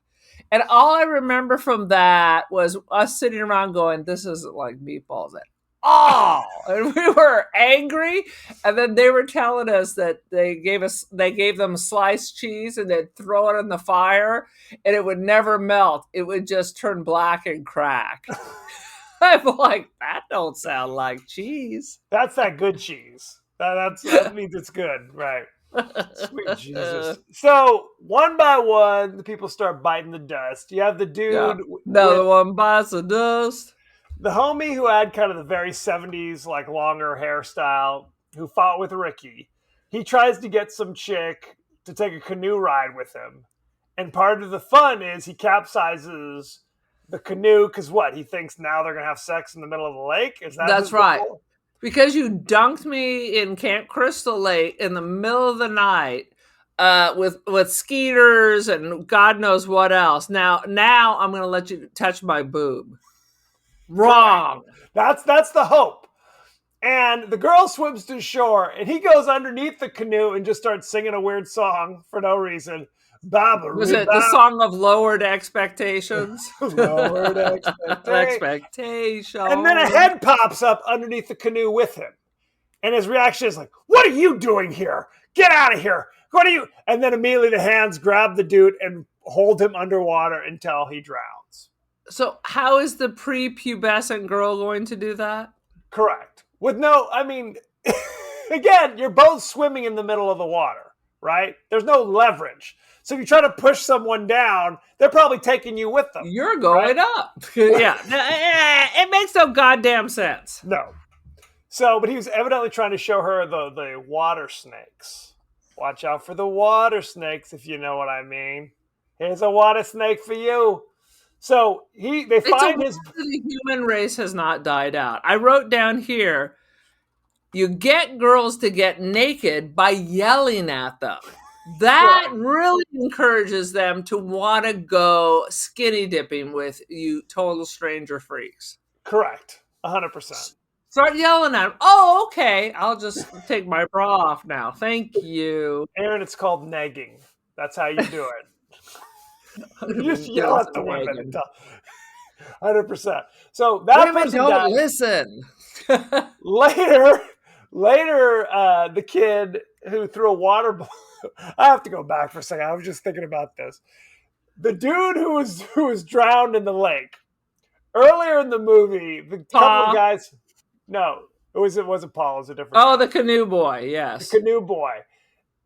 And all I remember from that was us sitting around going, this isn't like meatballs at all. And we were angry. And then they were telling us that they gave them sliced cheese and they'd throw it in the fire and it would never melt. It would just turn black and crack. I'm like, that don't sound like cheese. That's that good cheese. That means it's good, right? Sweet Jesus. So one by one, the people start biting the dust. You have the dude, another one bites the dust. The homie who had kind of the very 70s, like longer hairstyle, who fought with Ricky. He tries to get some chick to take a canoe ride with him. And part of the fun is he capsizes the canoe because what? He thinks now they're going to have sex in the middle of the lake? That's right. Because you dunked me in Camp Crystal Lake in the middle of the night with skeeters and God knows what else. Now I'm going to let you touch my boob. Wrong. That's the hope. And the girl swims to shore, and he goes underneath the canoe and just starts singing a weird song for no reason. Was it the song of lowered expectations? Lowered expectations. And then a head pops up underneath the canoe with him. And his reaction is like, what are you doing here? Get out of here. What are you? And then immediately the hands grab the dude and hold him underwater until he drowns. So how is the prepubescent girl going to do that? Correct. With no, I mean, again, you're both swimming in the middle of the water, right? There's no leverage. So if you try to push someone down, they're probably taking you with them. You're going up. Yeah. It makes no goddamn sense. No. So, but he was evidently trying to show her the water snakes. Watch out for the water snakes, if you know what I mean. Here's a water snake for you. So they find the human race has not died out. I wrote down here, you get girls to get naked by yelling at them. That really encourages them to want to go skinny dipping with you total stranger freaks. Correct. 100%. Start yelling at them. Oh, okay. I'll just take my bra off now. Thank you. Aaron, it's called negging. That's how you do it. You just yell at the women. 100%. So that women person don't died. Listen. Later, the kid who threw a water balloon. I have to go back for a second. I was just thinking about this. The dude who was drowned in the lake. Earlier in the movie, the couple of guys. No, it wasn't Paul. It was a different. Oh, guy. The canoe boy. Yes, the canoe boy.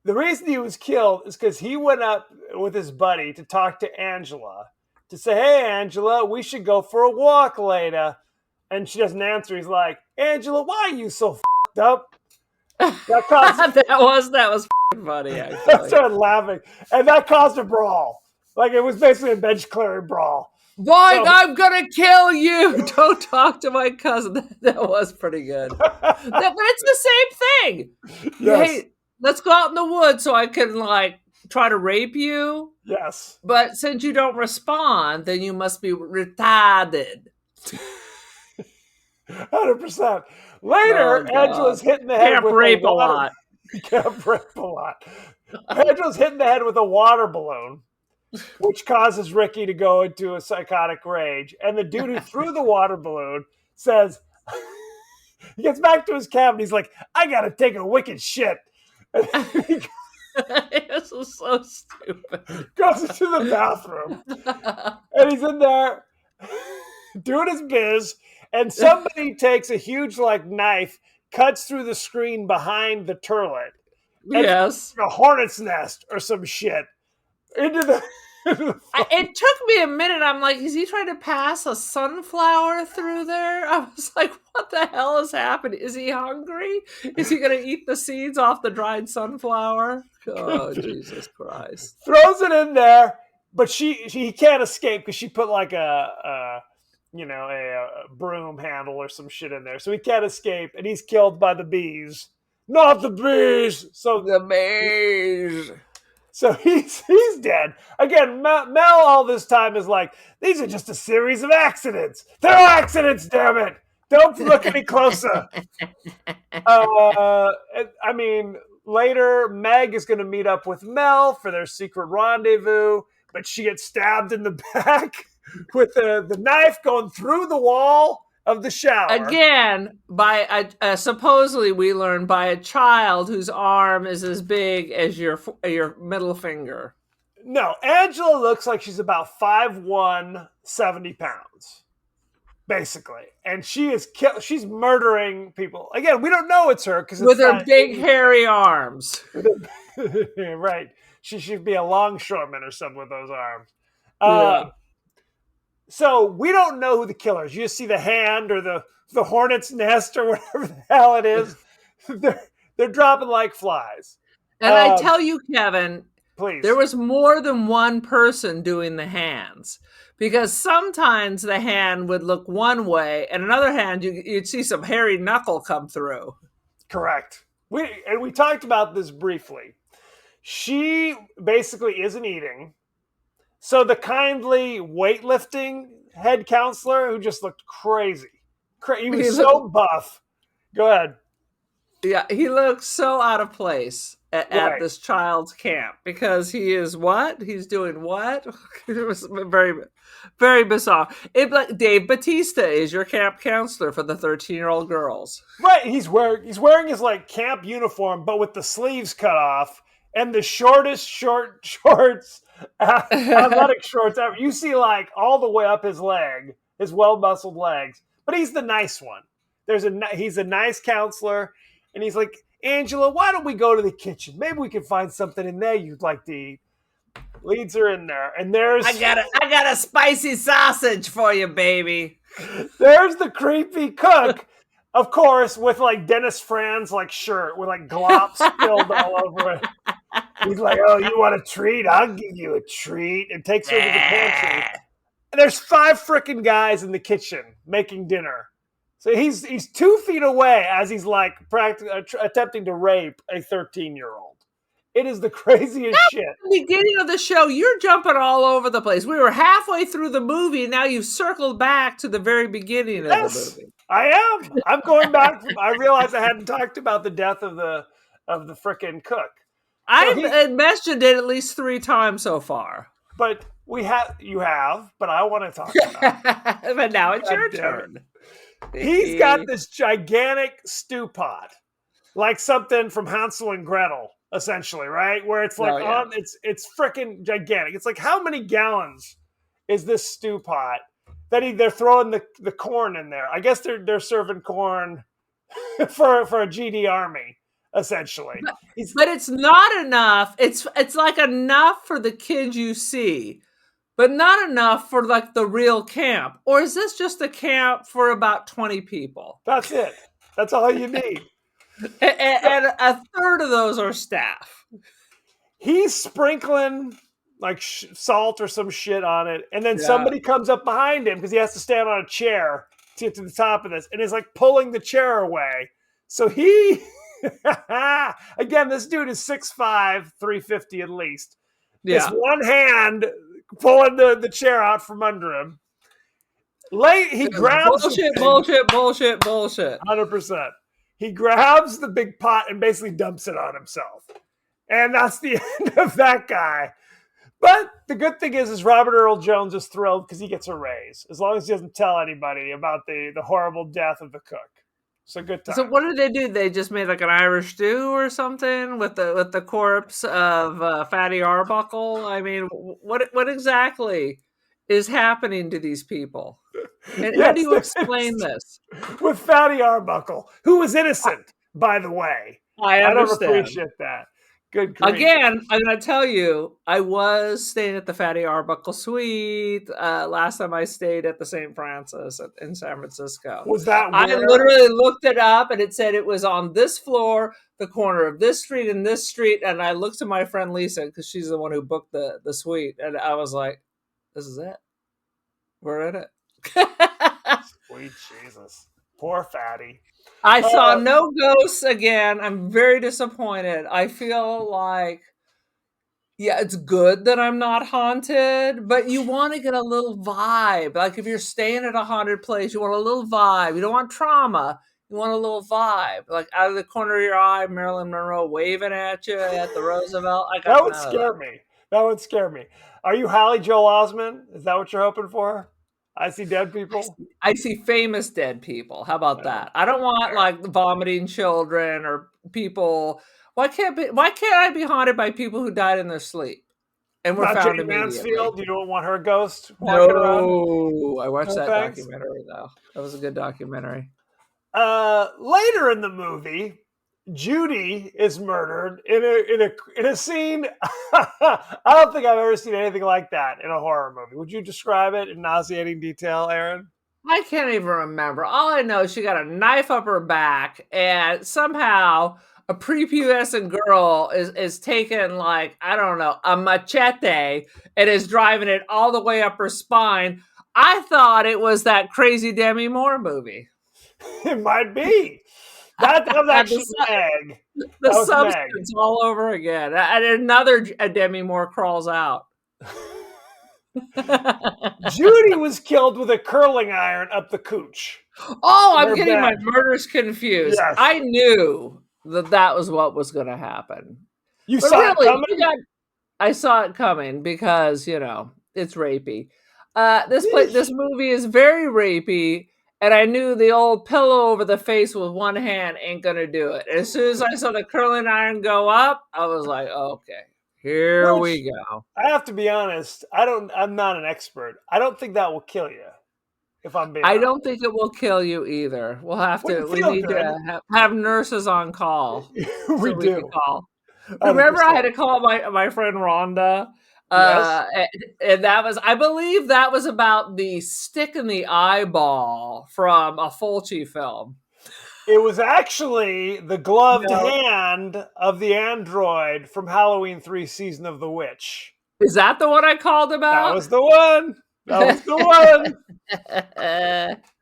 The reason he was killed is because he went up with his buddy to talk to Angela to say, "Hey, Angela, we should go for a walk later." And she doesn't answer. He's like, "Angela, why are you so f***ed up?" That was funny. Actually. I started laughing, and that caused a brawl. Like it was basically a bench clearing brawl. Boy, I'm gonna kill you! Don't talk to my cousin. That was pretty good. But it's the same thing. Yes. Hey, let's go out in the woods so I can try to rape you. Yes. But since you don't respond, then you must be retarded. 100%. Later, Angela's hitting the head with rape a lot. Can't rape a lot. Angela's hitting the head with a water balloon, which causes Ricky to go into a psychotic rage. And the dude who threw the water balloon says, he gets back to his cabin. He's like, I got to take a wicked shit. This is so stupid. Goes into the bathroom. And he's in there doing his biz. And somebody takes a huge knife, cuts through the screen behind the turlet. Yes. A hornet's nest or some shit into It took me a minute. I'm like, is he trying to pass a sunflower through there? I was like, what the hell is happening? Is he hungry? Is he going to eat the seeds off the dried sunflower? Oh, Jesus Christ. Throws it in there, but he can't escape because she put like a broom handle or some shit in there. So he can't escape, and he's killed by the bees. Not the bees! So The bees. So he's dead. Again, Mel all this time is like, these are just a series of accidents. They're accidents, damn it. Don't look any closer. I mean, later, Meg is going to meet up with Mel for their secret rendezvous, but she gets stabbed in the back with the knife going through the wall of the shower. Again, by supposedly we learn by a child whose arm is as big as your middle finger. No, Angela looks like she's about 5'1", 70 pounds, basically, and she's murdering people. Again, we don't know it's her because with her big hairy arms. Right, she should be a longshoreman or something with those arms. Yeah. So we don't know who the killer is. You just see the hand or the hornet's nest or whatever the hell it is. They're dropping like flies. And I tell you, Kevin, please, there was more than one person doing the hands, because sometimes the hand would look one way, and another hand you'd see some hairy knuckle come through. Correct. We talked about this briefly. She basically isn't eating. So the kindly weightlifting head counselor who just looked crazy. He was so buff. Go ahead. Yeah, he looks so out of place at this child's camp because he is what? He's doing what? It was very, very bizarre. Dave Bautista is your camp counselor for the 13-year-old girls. Right. He's wearing his like camp uniform, but with the sleeves cut off and the shortest shorts. Athletic shorts ever. You see like all the way up his leg, his well-muscled legs, but he's the nice one. He's a nice counselor, and he's like, Angela, why don't we go to the kitchen? Maybe we can find something in there you'd like to eat. Leads her in there, and I got a spicy sausage for you, baby. There's the creepy cook, of course, with like Dennis Franz like shirt with like glop spilled all over it. He's like, oh, you want a treat? I'll give you a treat. And takes her to the pantry. And there's 5 frickin' guys in the kitchen making dinner. So he's 2 feet away as he's like attempting to rape a 13-year-old. It is the craziest shit. At the beginning of the show, you're jumping all over the place. We were halfway through the movie, and now you've circled back to the very beginning of the movie. I am. I'm going back. I realized I hadn't talked about the death of the frickin' cook. I've mentioned it at least 3 times so far. But you have, but I want to talk about it. But now it's your turn. He's got this gigantic stew pot, like something from Hansel and Gretel, essentially, right? Where it's like, it's freaking gigantic. It's like, how many gallons is this stew pot that they're throwing the corn in there? I guess they're serving corn for a GD army. Essentially, but it's not enough. It's like enough for the kids you see, but not enough for like the real camp. Or is this just a camp for about 20 people? That's it. That's all you need. And a third of those are staff. He's sprinkling like salt or some shit on it, and then somebody comes up behind him because he has to stand on a chair to get to the top of this, and is like pulling the chair away. So he. Again, this dude is 6'5", 350 at least. Yeah. It's one hand pulling the chair out from under him. He grabs bullshit. 100%. He grabs the big pot and basically dumps it on himself. And that's the end of that guy. But the good thing is Robert Earl Jones is thrilled because he gets a raise, as long as he doesn't tell anybody about the horrible death of the cook. So good time. So what did they do? They just made like an Irish stew or something with the corpse of Fatty Arbuckle. I mean, what exactly is happening to these people? And how do you explain this? With Fatty Arbuckle, who was innocent, by the way. I understand. don't appreciate that. Good grief. Again, I'm going to tell you, I was staying at the Fatty Arbuckle Suite. Last time I stayed at the St. Francis in San Francisco. Was that I where? literally looked it up and it said it was on this floor, the corner of this street and this street. And I looked to my friend Lisa because she's the one who booked the suite. And I was like, this is it. We're in it. Sweet Jesus. Poor Fatty. I saw no ghosts again. I'm very disappointed. I feel like, yeah, it's good that I'm not haunted, but you want to get a little vibe. Like if you're staying at a haunted place, you want a little vibe. You don't want trauma. You want a little vibe. Like out of the corner of your eye, Marilyn Monroe waving at you at the Roosevelt. That would scare me. That would scare me. Are you Hallie Joel Osment? Is that what you're hoping for? I see dead people. I see famous dead people. How about that? I don't want like vomiting children or people. Why can't I be haunted by people who died in their sleep and were found Jane immediately? Mansfield. You don't want her ghost walking around? No, I watched that documentary though. That was a good documentary. Later in the movie, Judy is murdered in a scene. I don't think I've ever seen anything like that in a horror movie. Would you describe it in nauseating detail, Aaron? I can't even remember. All I know is she got a knife up her back, and somehow a prepubescent girl is taking like, I don't know, a machete and is driving it all the way up her spine. I thought it was that crazy Demi Moore movie. It might be. That was actually Meg. The substance all over again. And another Demi Moore crawls out. Judy was killed with a curling iron up the cooch. Oh, I'm getting my murders confused. Yes. I knew that was what was going to happen. You saw it coming? I saw it coming because, it's rapey. This movie is very rapey. And I knew the old pillow over the face with one hand ain't going to do it. As soon as I saw the curling iron go up, I was like, okay, here we go. I have to be honest. I'm not an expert. I don't think that will kill you. If I'm being honest. Don't think it will kill you either. We'll have to, we need to have nurses on call. we do. Call. Remember I had to call my friend Rhonda? Yes. And that was, I believe that was about the stick in the eyeball from a Fulci film. It was actually the gloved hand of the android from Halloween 3 Season of the Witch. Is that the one I called about? That was the one. Okay.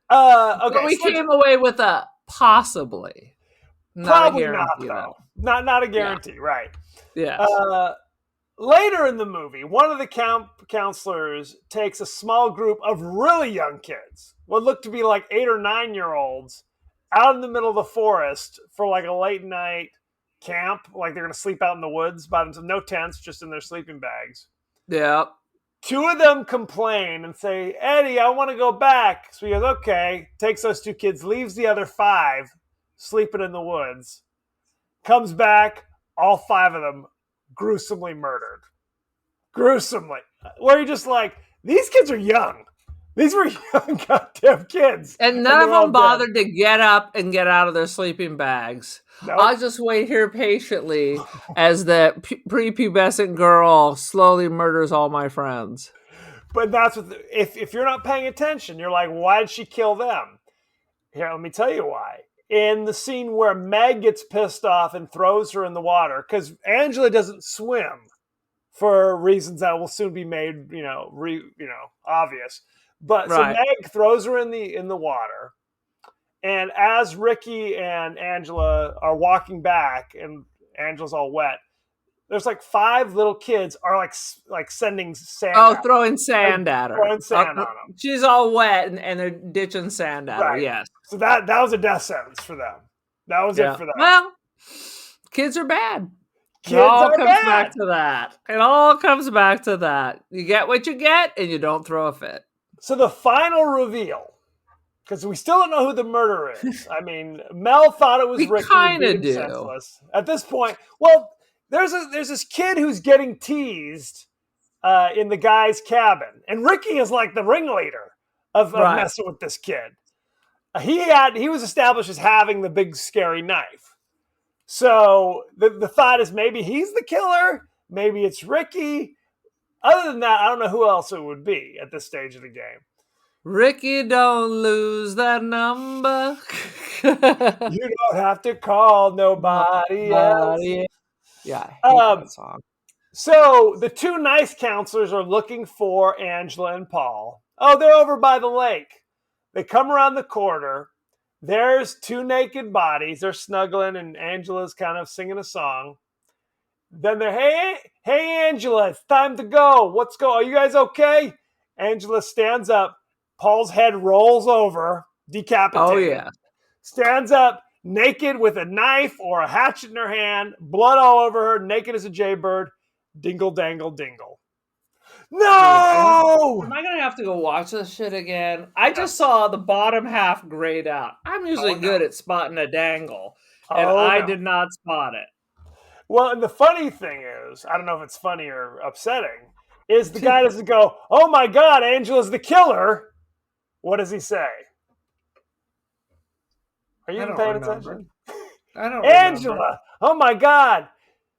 But we came away with a possibly. Probably not, though. Not a guarantee, right. Yeah. Later in the movie, one of the camp counselors takes a small group of really young kids, what looked to be like 8 or 9-year-olds, out in the middle of the forest for like a late night camp. Like they're going to sleep out in the woods by themselves. No tents, just in their sleeping bags. Yeah. 2 of them complain and say, Eddie, I want to go back. So he goes, okay. Takes those 2 kids, leaves the other 5 sleeping in the woods. Comes back, all 5 of them gruesomely murdered. Gruesomely. Where you're just like, these kids are young. These were young goddamn kids. And none of them bothered to get up and get out of their sleeping bags. Nope. I'll just wait here patiently as the prepubescent girl slowly murders all my friends. But that's what, if you're not paying attention, you're like, why did she kill them? Here, let me tell you why. In the scene where Meg gets pissed off and throws her in the water, because Angela doesn't swim for reasons that will soon be made, obvious. But so Meg throws her in the water, and as Ricky and Angela are walking back, and Angela's all wet, there's like 5 little kids are like sending sand. Oh, throwing sand at her. Throwing sand on them. She's all wet, and they're ditching sand at her. Yes. So that was a death sentence for them. That was it for them. Well, kids are bad. It all comes back to that. It all comes back to that. You get what you get, and you don't throw a fit. So the final reveal, because we still don't know who the murderer is. I mean, Mel thought it was Ricky. We kind of do. Senseless. At this point, well, there's this kid who's getting teased in the guy's cabin, and Ricky is like the ringleader of messing with this kid. He was established as having the big scary knife. So the thought is maybe he's the killer. Maybe it's Ricky. Other than that, I don't know who else it would be at this stage of the game. Ricky, don't lose that number. You don't have to call nobody else. Yeah, I hate that song. So the two nice counselors are looking for Angela and Paul. Oh, they're over by the lake. They come around the corner. There's two naked bodies. They're snuggling, and Angela's kind of singing a song. Then they're, hey, Angela, it's time to go. Are you guys okay? Angela stands up. Paul's head rolls over, decapitated. Oh, yeah. Stands up, naked with a knife or a hatchet in her hand, blood all over her, naked as a jaybird. Dingle, dangle, dingle. No! Am I going to have to go watch this shit again? I just saw the bottom half grayed out. I'm usually good at spotting a dangle, and I did not spot it. Well, and the funny thing is, I don't know if it's funny or upsetting, is the guy doesn't go, oh my God, Angela's the killer. What does he say? Are you even paying attention? I don't Angela, remember. Oh my God,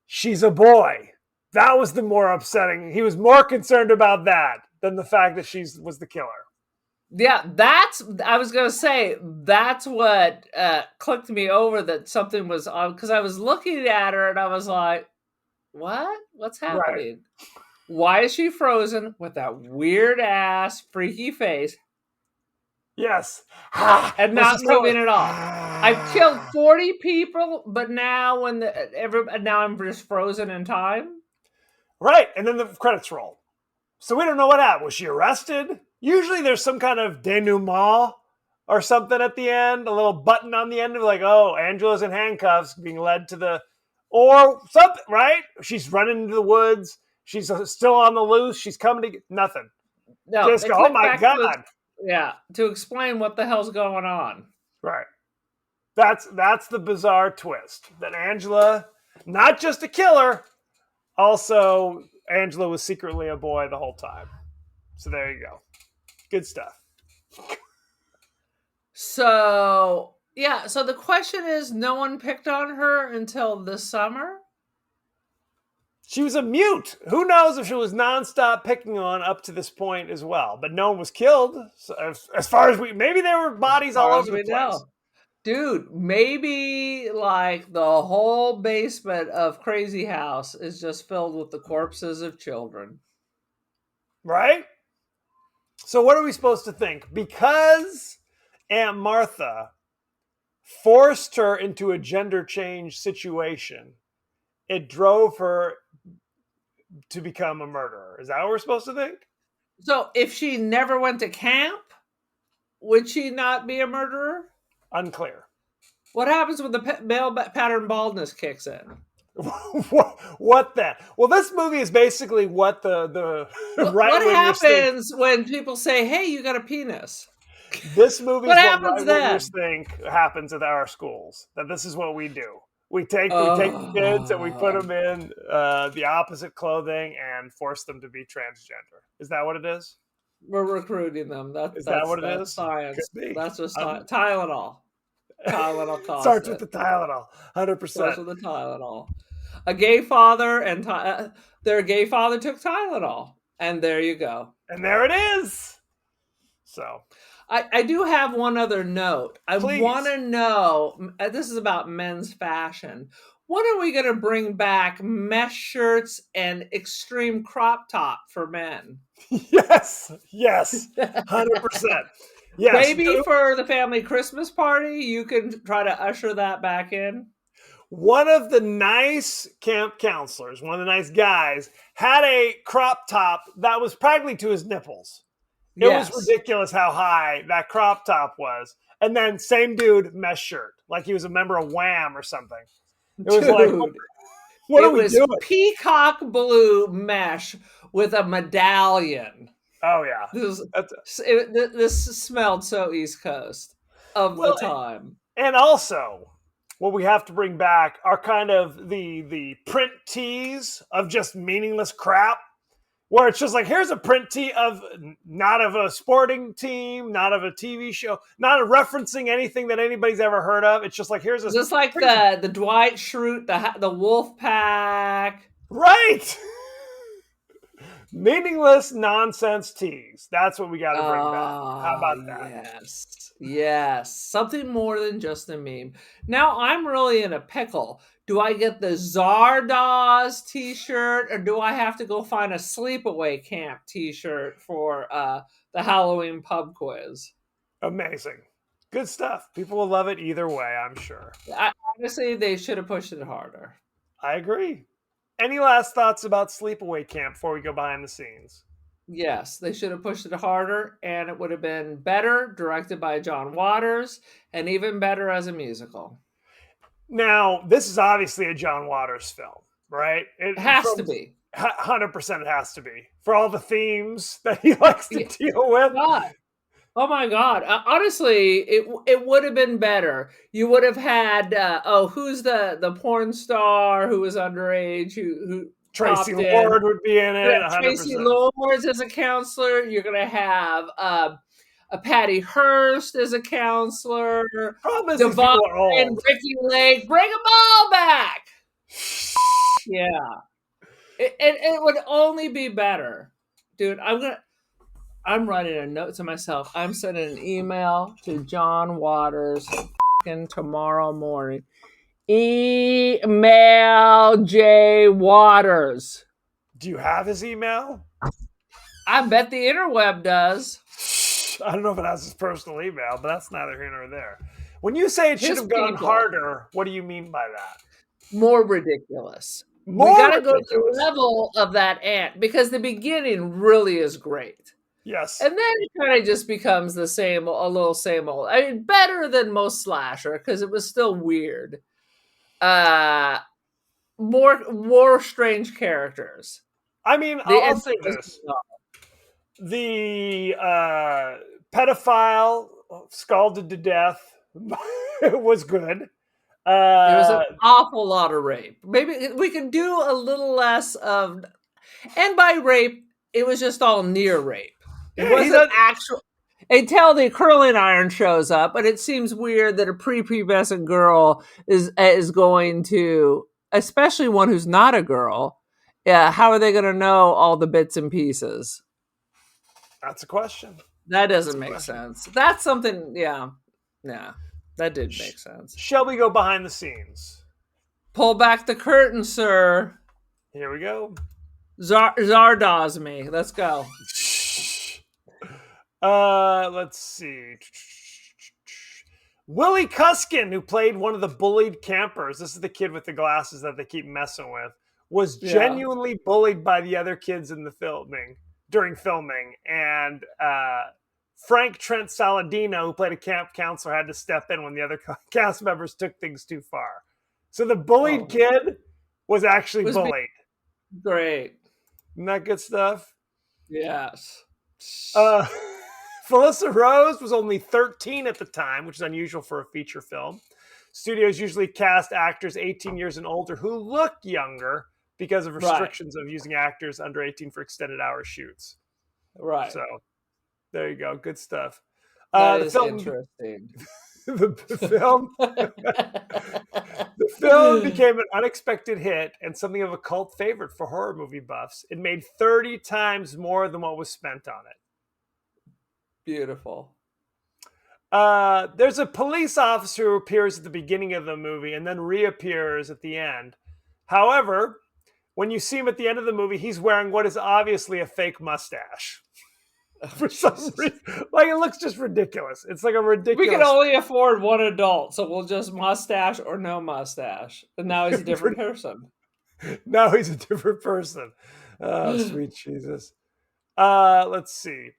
she's a boy. That was the more upsetting. He was more concerned about that than the fact that she was the killer. Yeah, I was going to say, that's what clicked me over that something was on, because I was looking at her and I was like, what? What's happening? Right. Why is she frozen with that weird ass freaky face? Yes. And not moving at all. I've killed 40 people, but now now I'm just frozen in time. Right, and then the credits roll. So we don't know what happened. Was she arrested? Usually there's some kind of denouement or something at the end, a little button on the end of like, oh, Angela's in handcuffs being led to or something, right? She's running into the woods. She's still on the loose. She's coming to get nothing. No, just go, oh my God. To explain what the hell's going on. Right. That's the bizarre twist. That Angela, not just a killer, also Angela was secretly a boy the whole time. So there you go. Good stuff. So the question is, no one picked on her until this summer? She was a mute. Who knows if she was nonstop picking on up to this point as well. But no one was killed. So as far as maybe there were bodies all over the place. Know. Dude, maybe like the whole basement of Crazy House is just filled with the corpses of children. Right? So what are we supposed to think? Because Aunt Martha forced her into a gender change situation, it drove her to become a murderer. Is that what we're supposed to think? So if she never went to camp, would she not be a murderer? Unclear. What happens when the male pattern baldness kicks in? What then? Well, this movie is basically what the right. What happens when people say, "Hey, you got a penis"? This movie what is happens what then? think happens at our schools. That this is what we do. We take the kids and we put them in the opposite clothing and force them to be transgender. Is that what it is? We're recruiting them. That's what it is? Science. That's just Tylenol. Tylenol starts with the Tylenol. 100%. Starts with the Tylenol. A gay father and their gay father took Tylenol, and there you go. And there it is. So. I do have one other note. I want to know, this is about men's fashion. When are we going to bring back mesh shirts and extreme crop top for men? Yes, 100%. Yes. Maybe for the family Christmas party, you can try to usher that back in. One of the nice camp counselors, one of the nice guys, had a crop top that was practically to his nipples. It was ridiculous how high that crop top was. And then same dude, mesh shirt. Like he was a member of Wham or something. It was like, what are we doing? It was peacock blue mesh with a medallion. Oh, yeah. This smelled so East Coast of the time. And also, what we have to bring back are kind of the print tees of just meaningless crap. where it's just like, here's a print tee of not of a sporting team, not of a TV show, not referencing anything that anybody's ever heard of. It's just like, here's a Just like the Dwight Schrute, the Wolf Pack. right. Meaningless nonsense teas. That's what we got to bring back. How about that? Yes. Something more than just a meme. Now I'm really in a pickle. Do I get the Zardoz t-shirt, or do I have to go find a Sleepaway Camp t-shirt for the Halloween pub quiz? Amazing. Good stuff. People will love it either way, I'm sure. Honestly, they should have pushed it harder. I agree. Any last thoughts about Sleepaway Camp before we go behind the scenes? Yes, they should have pushed it harder, and it would have been better, directed by John Waters, and even better as a musical. Now, this is obviously a John Waters film, right? It has to be. 100% it has to be. For all the themes that he likes to deal with. God. Oh my God! Honestly, it would have been better. You would have had who's the porn star who was underage who Tracy Lord would be in it. 100%. Tracy Lord as a counselor. You're gonna have a Patty Hearst as a counselor. Problem is Devon and Ricky Lake. Bring them all back. Yeah, it would only be better, dude. I'm writing a note to myself. I'm sending an email to John Waters tomorrow morning. Email J. Waters. Do you have his email? I bet the interweb does. I don't know if it has his personal email, but that's neither here nor there. When you say it should have gone harder, what do you mean by that? More ridiculous. We got to go to the level of that ant, because the beginning really is great. Yes. And then it kind of just becomes a little same old. I mean, better than most slasher, because it was still weird. More strange characters. I mean, I'll say this. The pedophile scalded to death was good. There was an awful lot of rape. Maybe we could do a little less of, and by rape, it was just all near rape. It wasn't actual. Until the curling iron shows up, and it seems weird that a prepubescent girl is going to, especially one who's not a girl. Yeah, how are they going to know all the bits and pieces? That's a question. That doesn't make sense. That's something. Yeah, that did make sense. Shall we go behind the scenes? Pull back the curtain, sir. Here we go. Zardoz me. Let's go. Let's see. Willie Cuskin, who played one of the bullied campers, this is the kid with the glasses that they keep messing with, was genuinely bullied by the other kids in the during filming. And Frank Trent Saladino, who played a camp counselor, had to step in when the other cast members took things too far. So the bullied kid was actually bullied. Great. Isn't that good stuff? Yes. Felissa Rose was only 13 at the time, which is unusual for a feature film. Studios usually cast actors 18 years and older who look younger because of restrictions of using actors under 18 for extended hour shoots. Right. So there you go. Good stuff. That is interesting. The film became an unexpected hit and something of a cult favorite for horror movie buffs. It made 30 times more than what was spent on it. Beautiful. There's a police officer who appears at the beginning of the movie and then reappears at the end. However, when you see him at the end of the movie, he's wearing what is obviously a fake mustache. For some reason. Like, it looks just ridiculous. It's like a ridiculous... We can only afford one adult, so we'll just mustache or no mustache. And now he's a different person. Now he's a different person. Oh, sweet Jesus. Let's see.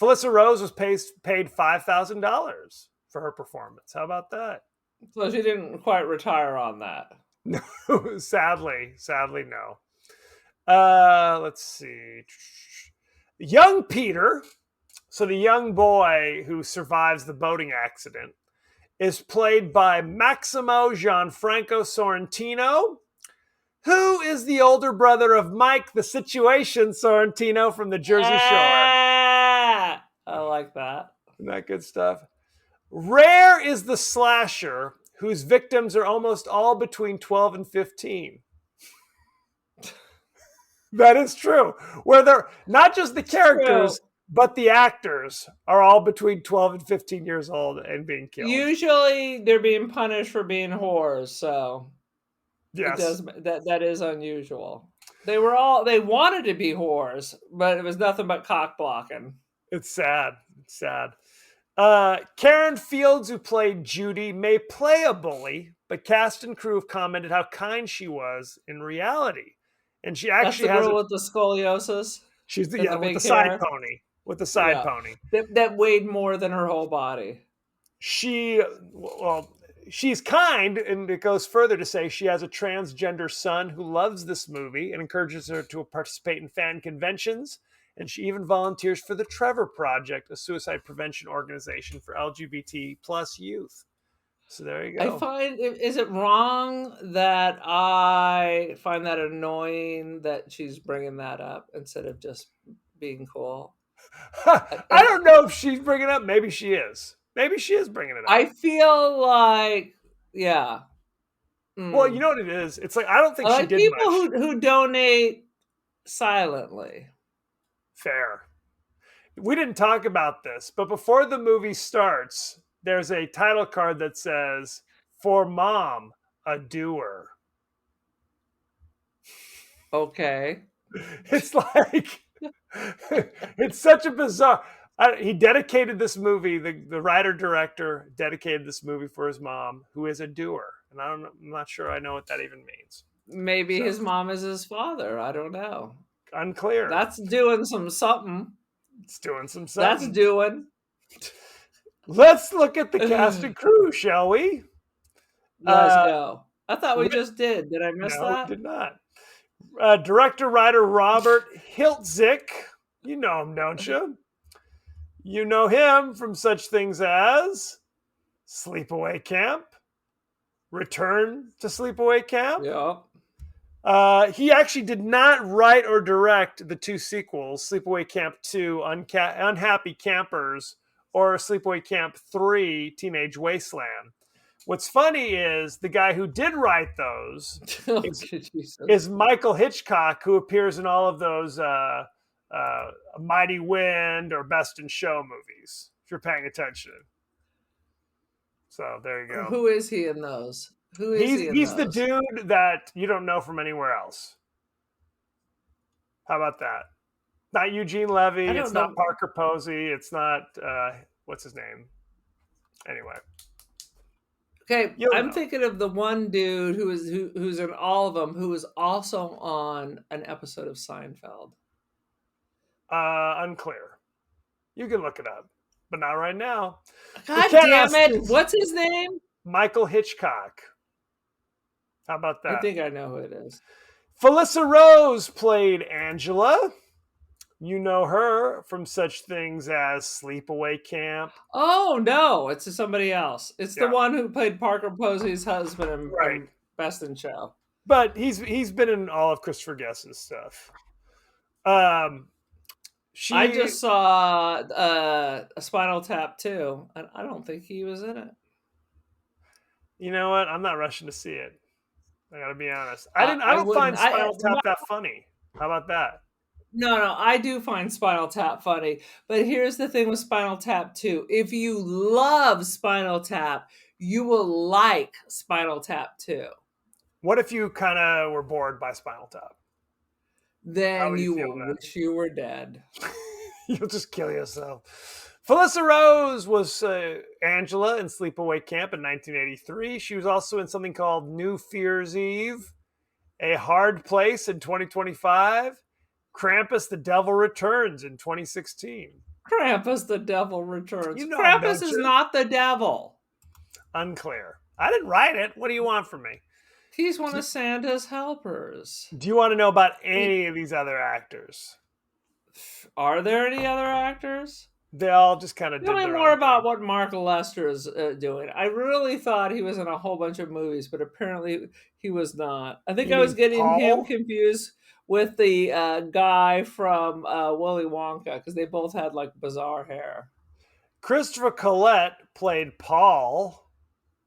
Felissa Rose was paid $5,000 for her performance. How about that? So she didn't quite retire on that. No, sadly, no. Let's see. Young Peter, so the young boy who survives the boating accident, is played by Maximo Gianfranco Sorrentino, Who is the older brother of Mike, the Situation Sorrentino from the Jersey Shore? Ah, I like that. Isn't that good stuff? Rare is the slasher whose victims are almost all between 12 and 15. That is true. Where they're not just the characters, but the actors are all between 12 and 15 years old and being killed. Usually they're being punished for being whores, so Yes. it does that is unusual. They wanted to be whores, but it was nothing but cock blocking. It's sad. It's sad. Karen Fields, who played Judy, may play a bully, but cast and crew have commented how kind she was in reality. And she actually That's the girl with the scoliosis. She's with the side pony. With the side pony. That weighed more than her whole body. She's kind, and it goes further to say she has a transgender son who loves this movie and encourages her to participate in fan conventions. And she even volunteers for the Trevor Project, a suicide prevention organization for LGBT plus youth. So there you go. Is it wrong that I find that annoying that she's bringing that up instead of just being cool? I don't know if she's bringing it up. Maybe she is. Maybe she is bringing it up. I feel like, yeah. Well, you know what it is? It's like, I don't think she did people much. who donate silently. Fair. We didn't talk about this, but before the movie starts, there's a title card that says, "For Mom, a Doer." Okay. It's like, it's such a bizarre. He dedicated this movie, the writer-director dedicated this movie for his mom, who is a doer. And I'm not sure I know what that even means. Maybe his mom is his father. I don't know. Unclear. That's doing something. It's doing something. That's doing. Let's look at the cast and crew, shall we? Let's go. I thought we just did. Did I miss that? No, we did not. Director-writer Robert Hiltzik. You know him, don't you? You know him from such things as Sleepaway Camp, Return to Sleepaway Camp. Yeah. He actually did not write or direct the two sequels, Sleepaway Camp 2, Unhappy Campers, or Sleepaway Camp 3, Teenage Wasteland. What's funny is the guy who did write those is Michael Hitchcock, who appears in all of those Mighty Wind or Best in Show movies, if you're paying attention. So there you go. Who is he in those? He's the dude that you don't know from anywhere else. How about that? Not Eugene Levy. It's not Parker Posey. It's not what's his name? Anyway. Okay, I'm thinking of the one dude who's in all of them, who was also on an episode of Seinfeld. Unclear. You can look it up, but not right now. God damn it! What's his name? Michael Hitchcock. How about that? I think I know who it is. Felissa Rose played Angela. You know her from such things as Sleepaway Camp. Oh, no. It's somebody else. It's the one who played Parker Posey's husband in Best in Show. But he's been in all of Christopher Guest's stuff. I just saw a Spinal Tap too, and I don't think he was in it. You know what? I'm not rushing to see it. I gotta be honest. I don't find Spinal Tap that funny. How about that? No, I do find Spinal Tap funny. But here's the thing with Spinal Tap 2. If you love Spinal Tap, you will like Spinal Tap 2. What if you kind of were bored by Spinal Tap? Then you will wish you were dead. You'll just kill yourself. Felissa Rose was Angela in Sleepaway Camp in 1983. She was also in something called New Fear's Eve, A Hard Place in 2025, Krampus the Devil Returns in 2016. Krampus the Devil Returns. You know Krampus is not the devil. Unclear. I didn't write it. What do you want from me? He's one of Santa's helpers. Do you want to know about any of these other actors? Are there any other actors? They all just kind of Tell did me their more own about thing. what Mark Lester is doing. I really thought he was in a whole bunch of movies, but apparently he was not. I think You I was mean getting him Paul? confused with the guy from Willy Wonka because they both had like bizarre hair. Christopher Collette played Paul,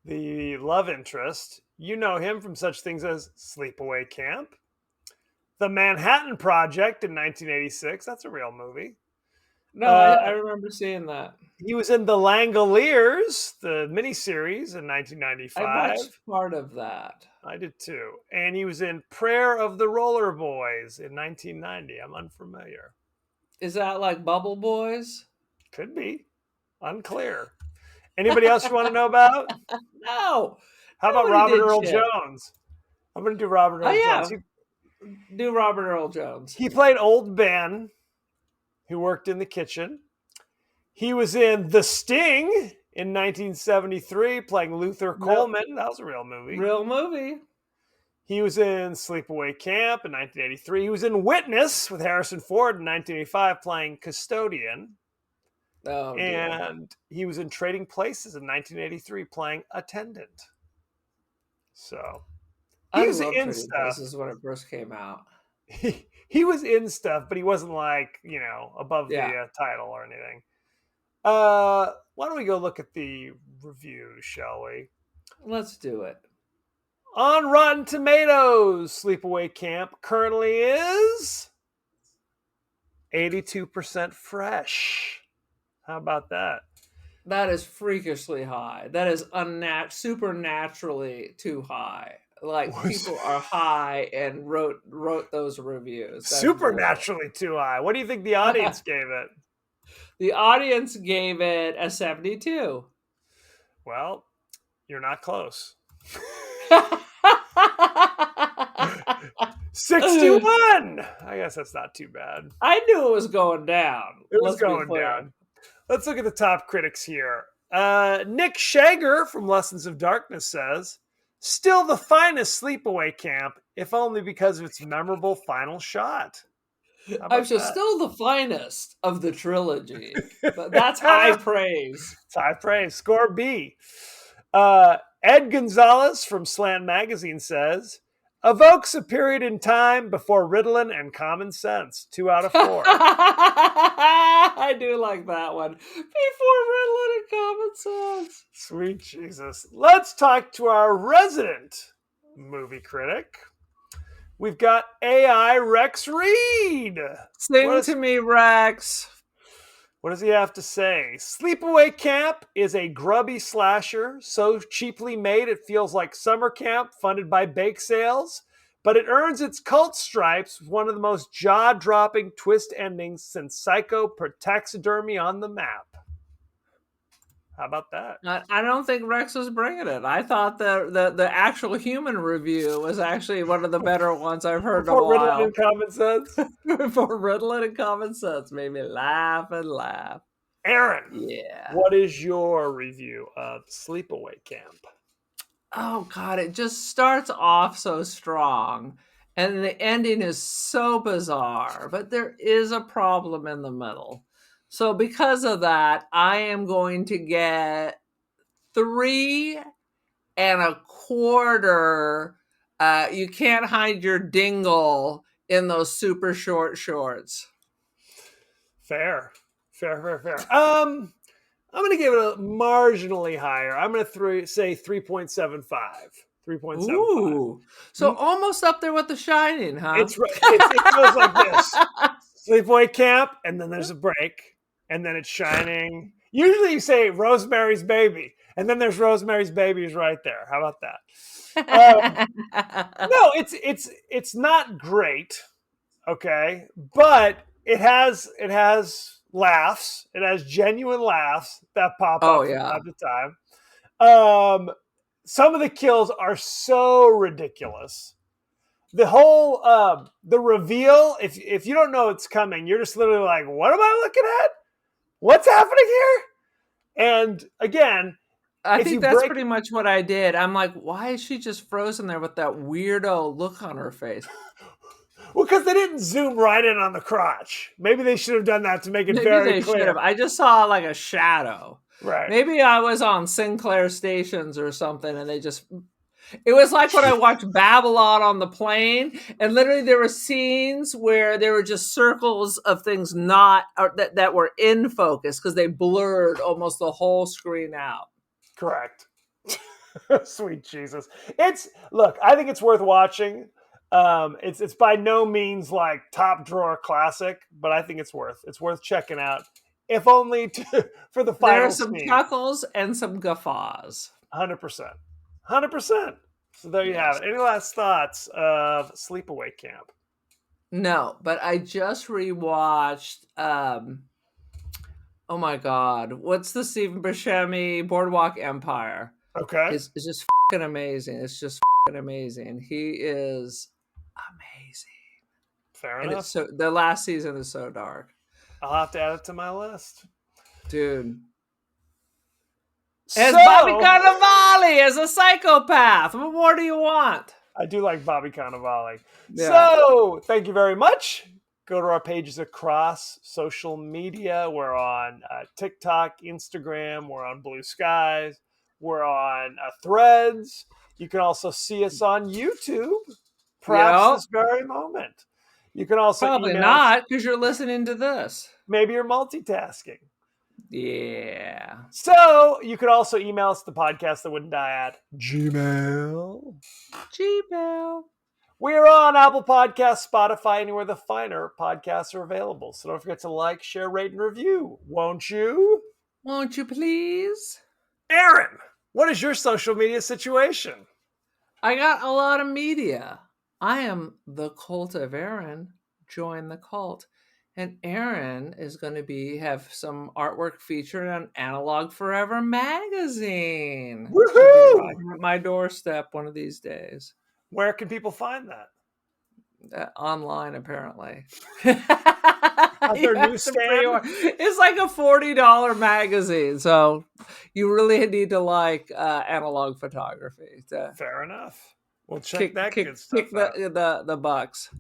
the love interest. You know him from such things as Sleepaway Camp, The Manhattan Project in 1986. That's a real movie. No, Uh, I remember seeing that. he was in The Langoliers, the miniseries in I watched 1995. part of that. I did too. And he was in Prayer of the Roller Boys in 1990. I'm unfamiliar. Is that like Bubble Boys? Could be. Unclear. Anybody else you want to know about? No, How about nobody Robert did Earl shit. Jones? I'm going to do Robert Oh Earl Jones. yeah, do Robert Earl Jones. He played Old Ben, who worked in the kitchen. He was in The Sting in 1973, playing Luther Real, Coleman. That was a real movie. real movie. He was in Sleepaway Camp in 1983. He was in Witness with Harrison Ford in 1985, playing Custodian. Oh dear. And he was in Trading Places in 1983, playing Attendant. So I he was love in Trading stuff. Places when it first came out. He was in stuff, but he wasn't like, above the Yeah, title or anything. Why don't we go look at the reviews, shall we? let's do it. On Rotten Tomatoes, Sleepaway Camp currently is 82% fresh. How about that? That is freakishly high. That is supernaturally too high. Like people are high and wrote those reviews. That's Supernaturally too high. What do you think the audience gave it? The audience gave it a 72. Well, you're not close. 61. I guess that's not too bad. I knew it was going down. It was Let's be going clear. down. Let's look at the top critics here. Nick Shager from Lessons of Darkness says, still the finest Sleepaway Camp, if only because of its memorable final shot. I'm just still the finest of the trilogy. That's high praise. It's high praise. Score B. Ed Gonzalez from Slant Magazine says, evokes a period in time before Ritalin and common sense. 2 out of 4. I do like that one. Before Ritalin and common sense. Sweet Jesus. Let's talk to our resident movie critic. We've got AI Rex Reed. Sing to me, Rex. What does he have to say? Sleepaway Camp is a grubby slasher, so cheaply made it feels like summer camp funded by bake sales, but it earns its cult stripes with one of the most jaw-dropping twist endings since Psycho put taxidermy on the map. How about that? I don't think Rex was bringing it. I thought the actual human review was actually one of the better ones I've heard in a while. Ritalin and common sense? Before Ritalin and common sense made me laugh and laugh. Aaron, yeah. What is your review of Sleepaway Camp? Oh, God, it just starts off so strong. And the ending is so bizarre. But there is a problem in the middle. So because of that, I am going to get 3.25. You can't hide your dingle in those super short shorts. Fair. I'm going to give it a marginally higher. I'm going to say 3.75. 3.75. Ooh. So almost up there with The Shining, huh? It goes like this. Sleepaway Camp, and then there's a break, and then it's Shining. Usually you say Rosemary's Baby, and then there's Rosemary's Baby right there. How about that? No, it's not great, okay, but it has laughs. It has genuine laughs that pop up from time to time. Some of the kills are so ridiculous. The whole the reveal, if you don't know it's coming, you're just literally like, what am I looking at? What's happening here? And again, I think that's pretty much what I did. I'm like, why is she just frozen there with that weirdo look on her face? Well, because they didn't zoom right in on the crotch. Maybe they should have done that to make it Maybe very they should clear. have. I just saw like a shadow. Right. Maybe I was on Sinclair stations or something, and it was like when I watched Babylon on the plane, and literally there were scenes where there were just circles of things that were in focus because they blurred almost the whole screen out. Correct. Sweet Jesus. Look, I think it's worth watching. It's by no means like top drawer classic, but I think it's worth checking out. If only for the final There are some scene. chuckles and some guffaws. 100%. 100%. So there you have it. Any last thoughts of Sleepaway Camp? No, but I just rewatched oh my God, what's the Stephen Buscemi Boardwalk Empire? Okay. It's just fucking amazing. It's just fucking amazing. He is amazing. Fair And enough. the last season is so dark. I'll have to add it to my list. Dude. As Bobby Cannavale as a psychopath. What more do you want? I do like Bobby Cannavale. Yeah. So, thank you very much. Go to our pages across social media. We're on TikTok, Instagram. We're on Blue Skies. We're on Threads. You can also see us on YouTube, perhaps this very moment. You can also probably not because you're listening to this. Maybe you're multitasking. Yeah. So you could also email us the podcast that wouldn't die at Gmail. We're on Apple Podcasts, Spotify, anywhere the finer podcasts are available. So don't forget to like, share, rate, and review. Won't you? Won't you please? Aaron, what is your social media situation? I got a lot of media. I am the cult of Aaron. Join the cult. And Aaron is going to have some artwork featured on Analog Forever magazine. Woohoo! Right at my doorstep one of these days. Where can people find that? Online, apparently. Their newsstand? It's like a $40 magazine, so you really need to like analog photography. Fair enough. We'll check good stuff kick the bucks.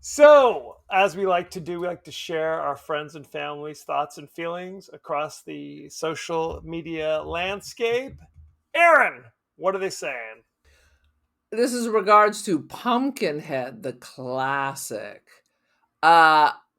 So, as we like to do, we like to share our friends and family's thoughts and feelings across the social media landscape. Aaron, what are they saying? This is regards to Pumpkinhead, the classic.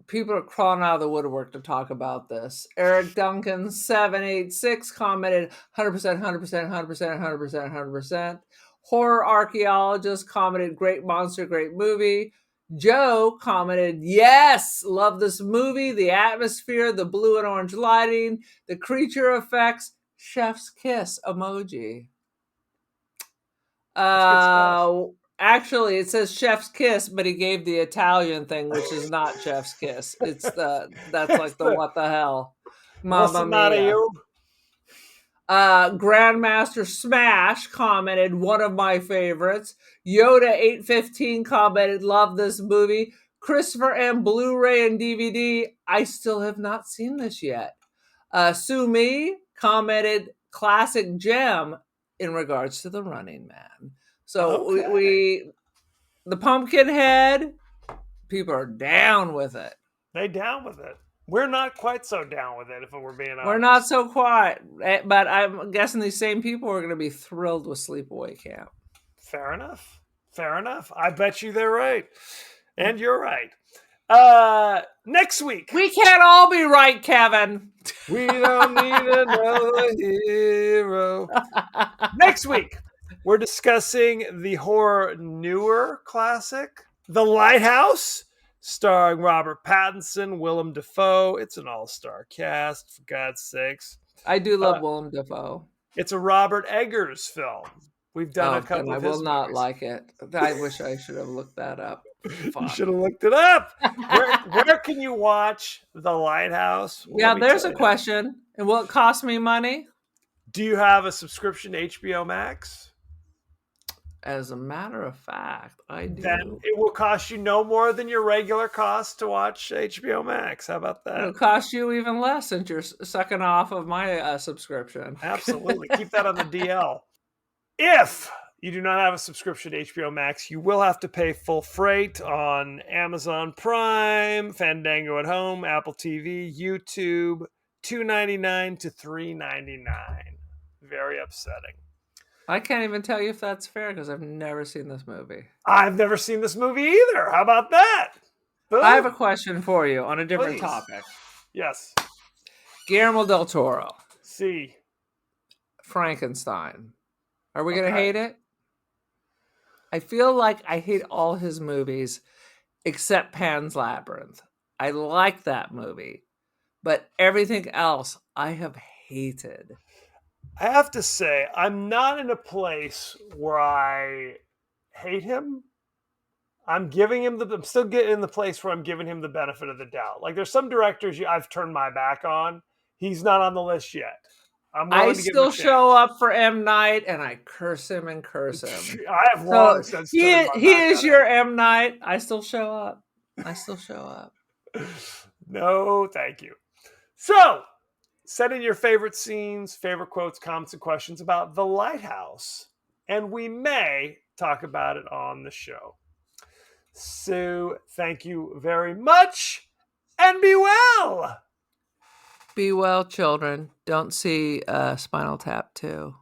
People are crawling out of the woodwork to talk about this. Eric Duncan 786 commented 100%, 100%, 100%, 100%, 100%. Horror Archaeologist commented great monster, great movie. Joe commented, yes, love this movie, the atmosphere, the blue and orange lighting, the creature effects, chef's kiss emoji. Actually, it says chef's kiss, but he gave the Italian thing, which is not chef's kiss. It's that's like the what the hell. Mamma mia. Grandmaster Smash commented, one of my favorites. Yoda 815 commented, love this movie. Christopher M. Blu-ray and DVD. I still have not seen this yet. Sue Me commented, classic gem in regards to the Running Man. So we the Pumpkinhead, people are down with it. They down with it. We're not quite so down with it, if we're being honest. We're not so quiet, but I'm guessing these same people are going to be thrilled with Sleepaway Camp. Fair enough. Fair enough. I bet you they're right. And you're right. Next week. We can't all be right, Kevin. We don't need another hero. Next week, we're discussing the horror newer classic, The Lighthouse, starring Robert Pattinson, Willem Dafoe. It's an all-star cast, for God's sakes. I do love Willem Dafoe. It's a Robert Eggers film. We've done a couple of his I will not movies. like it. I wish I should have looked that up. You should have looked it up. Where can you watch The Lighthouse? Yeah, there's a question. And will it cost me money? Do you have a subscription to HBO Max? As a matter of fact, I do. Then it will cost you no more than your regular cost to watch HBO Max. How about that? It'll cost you even less since you're sucking off of my subscription. Absolutely. Keep that on the DL. If you do not have a subscription to HBO Max, you will have to pay full freight on Amazon Prime, Fandango at Home, Apple TV, YouTube, $2.99 to $3.99. Very upsetting. I can't even tell you if that's fair because I've never seen this movie. I've never seen this movie either. How about that? Boom. I have a question for you on a different Please. topic. Yes. Guillermo del Toro, See. Frankenstein. Are we going to Okay. hate it? I feel like I hate all his movies except Pan's Labyrinth. I like that movie, but everything else I have hated. I have to say, I'm not in a place where I hate him. I'm still getting in the place where I'm giving him the benefit of the doubt. Like there's some directors I've turned my back on. He's not on the list yet. I still show up for M. Night and I curse him and curse him. I have long since he turned my back is on your him. M. Night. I still show up. No, thank you. So, send in your favorite scenes, favorite quotes, comments, and questions about The Lighthouse, and we may talk about it on the show. So, thank you very much, and be well. Be well, children. Don't see Spinal Tap 2.